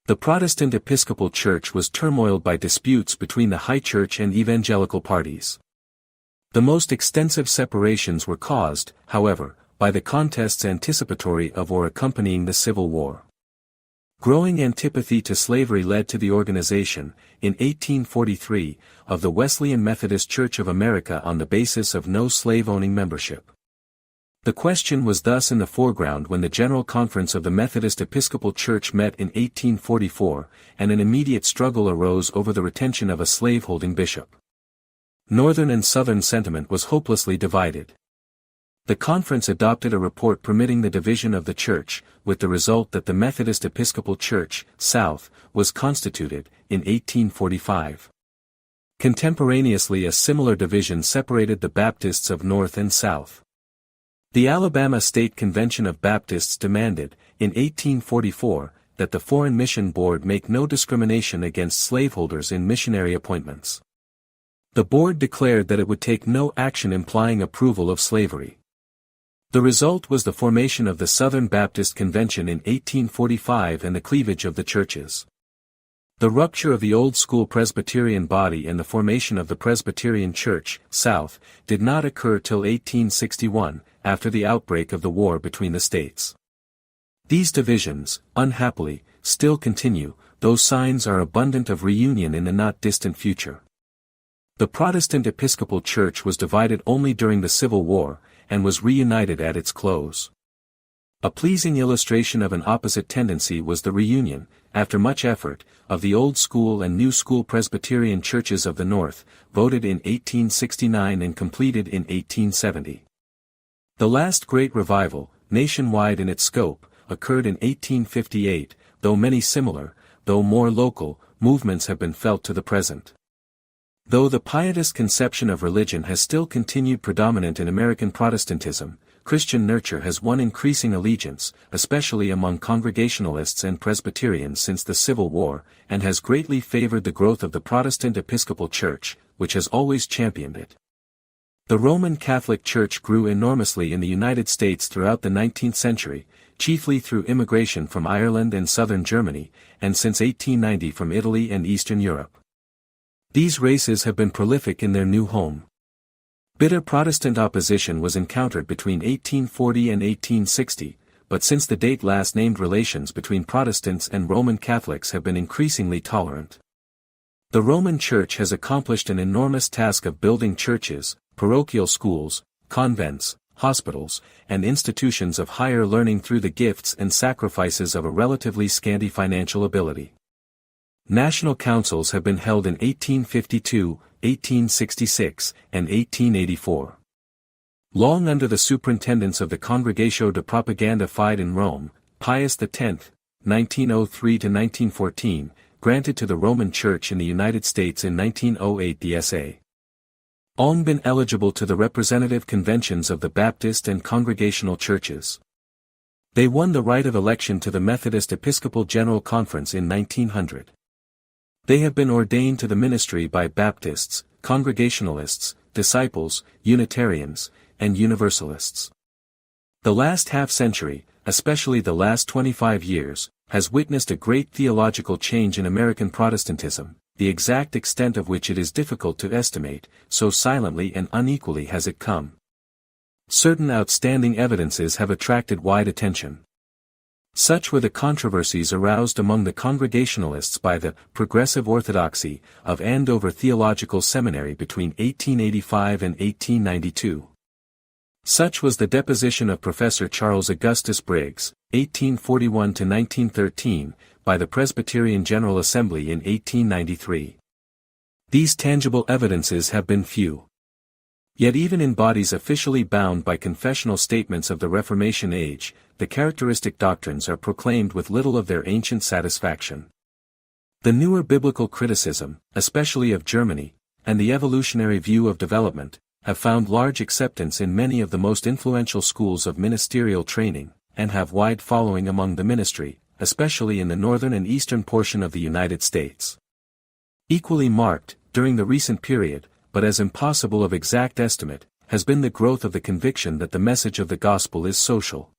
The Protestant Episcopal Church was turmoiled by disputes between the High Church and evangelical parties. The most extensive separations were caused, however, by the contests anticipatory of or accompanying the Civil War. Growing antipathy to slavery led to the organization, in 1843, of the Wesleyan Methodist Church of America on the basis of no slave-owning membership. The question was thus in the foreground when the General Conference of the Methodist Episcopal Church met in 1844, and an immediate struggle arose over the retention of a slave-holding bishop. Northern and Southern sentiment was hopelessly divided. The conference adopted a report permitting the division of the church, with the result that the Methodist Episcopal Church, South, was constituted, in 1845. Contemporaneously a similar division separated the Baptists of North and South. The Alabama State Convention of Baptists demanded, in 1844, that the Foreign Mission Board make no discrimination against slaveholders in missionary appointments. The board declared that it would take no action implying approval of slavery. The result was the formation of the Southern Baptist Convention in 1845 and the cleavage of the churches. The rupture of the old school Presbyterian body and the formation of the Presbyterian Church, South, did not occur till 1861, after the outbreak of the war between the states. These divisions, unhappily, still continue, though signs are abundant of reunion in the not distant future. The Protestant Episcopal Church was divided only during the Civil War, and was reunited at its close. A pleasing illustration of an opposite tendency was the reunion, after much effort, of the Old School and New School Presbyterian churches of the North, voted in 1869 and completed in 1870. The last great revival, nationwide in its scope, occurred in 1858, though many similar, though more local, movements have been felt to the present. Though the Pietist conception of religion has still continued predominant in American Protestantism, Christian nurture has won increasing allegiance, especially among Congregationalists and Presbyterians since the Civil War, and has greatly favored the growth of the Protestant Episcopal Church, which has always championed it. The Roman Catholic Church grew enormously in the United States throughout the 19th century, chiefly through immigration from Ireland and southern Germany, and since 1890 from Italy and Eastern Europe. These races have been prolific in their new home. Bitter Protestant opposition was encountered between 1840 and 1860, but since the date last named relations between Protestants and Roman Catholics have been increasingly tolerant. The Roman Church has accomplished an enormous task of building churches, parochial schools, convents, hospitals, and institutions of higher learning through the gifts and sacrifices of a relatively scanty financial ability. National councils have been held in 1852, 1866, and 1884. Long under the superintendence of the Congregatio de Propaganda Fide in Rome, Pius X, 1903–1914, granted to the Roman Church in the United States in 1908 the S.A. on been eligible to the representative conventions of the Baptist and Congregational churches. They won the right of election to the Methodist Episcopal General Conference in 1900. They have been ordained to the ministry by Baptists, Congregationalists, Disciples, Unitarians, and Universalists. The last half-century, especially the last 25 years, has witnessed a great theological change in American Protestantism, the exact extent of which it is difficult to estimate, so silently and unequally has it come. Certain outstanding evidences have attracted wide attention. Such were the controversies aroused among the Congregationalists by the Progressive Orthodoxy of Andover Theological Seminary between 1885 and 1892. Such was the deposition of Professor Charles Augustus Briggs, 1841–1913, by the Presbyterian General Assembly in 1893. These tangible evidences have been few. Yet even in bodies officially bound by confessional statements of the Reformation age, the characteristic doctrines are proclaimed with little of their ancient satisfaction. The newer biblical criticism, especially of Germany, and the evolutionary view of development, have found large acceptance in many of the most influential schools of ministerial training, and have wide following among the ministry, especially in the northern and eastern portion of the United States. Equally marked, during the recent period, but as impossible of exact estimate, has been the growth of the conviction that the message of the gospel is social.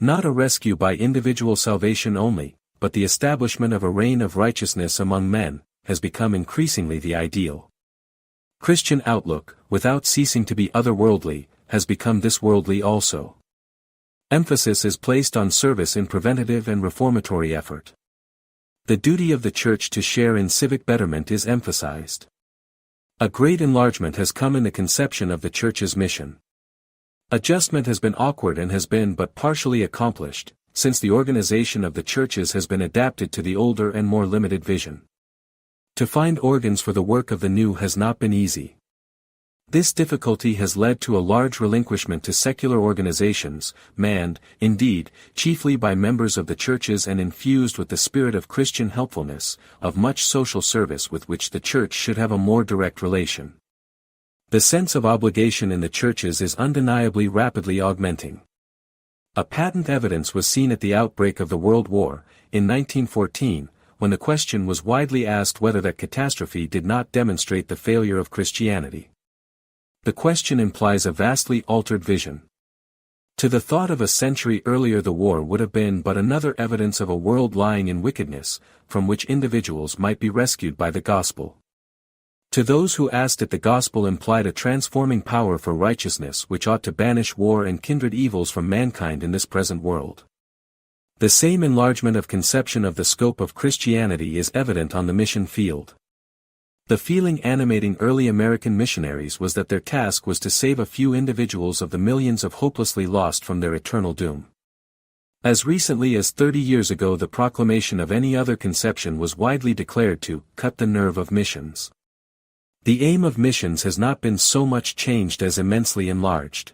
Not a rescue by individual salvation only, but the establishment of a reign of righteousness among men, has become increasingly the ideal. Christian outlook, without ceasing to be otherworldly, has become this worldly also. Emphasis is placed on service in preventative and reformatory effort. The duty of the Church to share in civic betterment is emphasized. A great enlargement has come in the conception of the Church's mission. Adjustment has been awkward and has been but partially accomplished, since the organization of the churches has been adapted to the older and more limited vision. To find organs for the work of the new has not been easy. This difficulty has led to a large relinquishment to secular organizations, manned, indeed, chiefly by members of the churches and infused with the spirit of Christian helpfulness, of much social service with which the church should have a more direct relation. The sense of obligation in the churches is undeniably rapidly augmenting. A patent evidence was seen at the outbreak of the World War, in 1914, when the question was widely asked whether that catastrophe did not demonstrate the failure of Christianity. The question implies a vastly altered vision. To the thought of a century earlier the war would have been but another evidence of a world lying in wickedness, from which individuals might be rescued by the gospel. To those who asked it the gospel implied a transforming power for righteousness which ought to banish war and kindred evils from mankind in this present world. The same enlargement of conception of the scope of Christianity is evident on the mission field. The feeling animating early American missionaries was that their task was to save a few individuals of the millions of hopelessly lost from their eternal doom. As recently as 30 years ago the proclamation of any other conception was widely declared to cut the nerve of missions. The aim of missions has not been so much changed as immensely enlarged.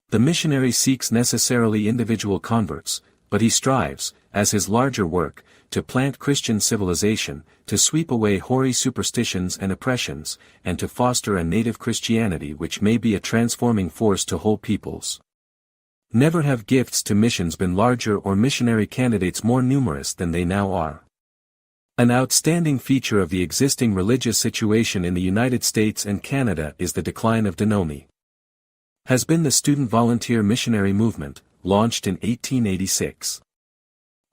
The missionary seeks necessarily individual converts, but he strives, as his larger work, to plant Christian civilization, to sweep away hoary superstitions and oppressions, and to foster a native Christianity which may be a transforming force to whole peoples. Never have gifts to missions been larger or missionary candidates more numerous than they now are. An outstanding feature of the existing religious situation in the United States and Canada is the decline of Denomi. Has been the student volunteer missionary movement, launched in 1886.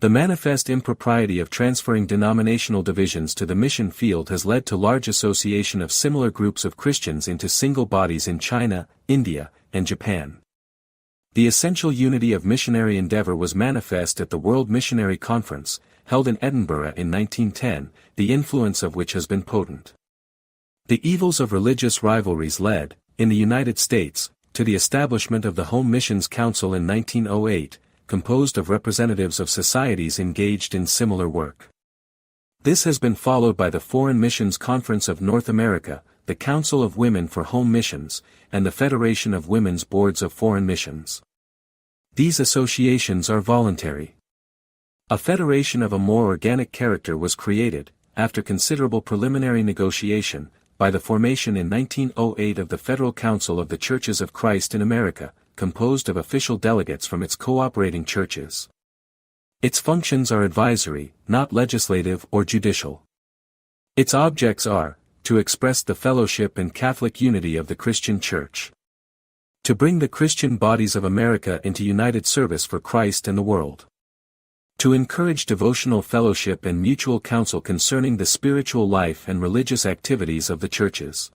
The manifest impropriety of transferring denominational divisions to the mission field has led to large association of similar groups of Christians into single bodies in China, India, and Japan. The essential unity of missionary endeavor was manifest at the World Missionary Conference, held in Edinburgh in 1910, the influence of which has been potent. The evils of religious rivalries led, in the United States, to the establishment of the Home Missions Council in 1908, composed of representatives of societies engaged in similar work. This has been followed by the Foreign Missions Conference of North America, the Council of Women for Home Missions, and the Federation of Women's Boards of Foreign Missions. These associations are voluntary. A federation of a more organic character was created, after considerable preliminary negotiation, by the formation in 1908 of the Federal Council of the Churches of Christ in America, composed of official delegates from its cooperating churches. Its functions are advisory, not legislative or judicial. Its objects are, to express the fellowship and Catholic unity of the Christian Church. To bring the Christian bodies of America into united service for Christ and the world. To encourage devotional fellowship and mutual counsel concerning the spiritual life and religious activities of the churches.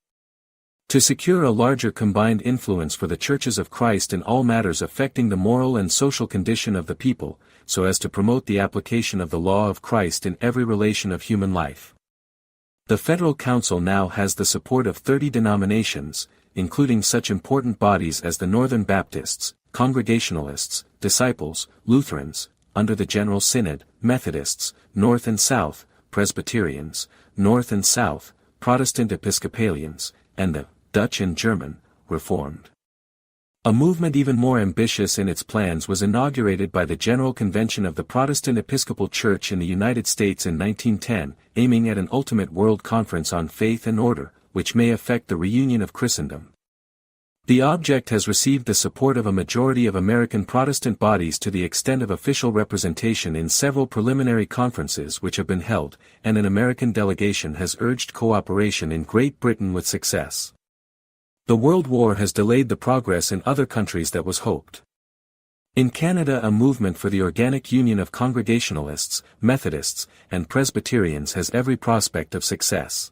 To secure a larger combined influence for the churches of Christ in all matters affecting the moral and social condition of the people, so as to promote the application of the law of Christ in every relation of human life. The Federal Council now has the support of 30 denominations, including such important bodies as the Northern Baptists, Congregationalists, Disciples, Lutherans, under the General Synod, Methodists, North and South, Presbyterians, North and South, Protestant Episcopalians, and the Dutch and German, Reformed. A movement even more ambitious in its plans was inaugurated by the General Convention of the Protestant Episcopal Church in the United States in 1910, aiming at an ultimate world conference on faith and order, which may affect the reunion of Christendom. The object has received the support of a majority of American Protestant bodies to the extent of official representation in several preliminary conferences which have been held, and an American delegation has urged cooperation in Great Britain with success. The World War has delayed the progress in other countries that was hoped. In Canada, a movement for the organic union of Congregationalists, Methodists, and Presbyterians has every prospect of success.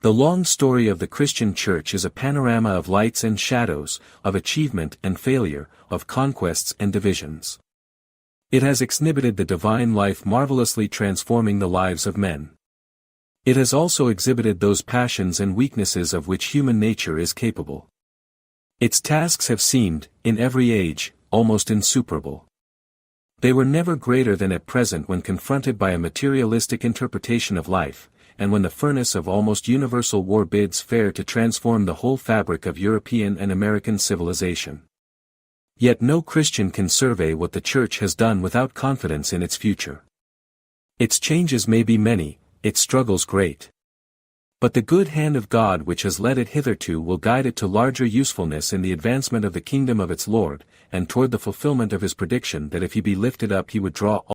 The long story of the Christian Church is a panorama of lights and shadows, of achievement and failure, of conquests and divisions. It has exhibited the divine life marvelously transforming the lives of men. It has also exhibited those passions and weaknesses of which human nature is capable. Its tasks have seemed, in every age, almost insuperable. They were never greater than at present when confronted by a materialistic interpretation of life, and when the furnace of almost universal war bids fair to transform the whole fabric of European and American civilization. Yet no Christian can survey what the Church has done without confidence in its future. Its changes may be many, its struggles great. But the good hand of God which has led it hitherto will guide it to larger usefulness in the advancement of the kingdom of its Lord, and toward the fulfillment of his prediction that if he be lifted up he would draw all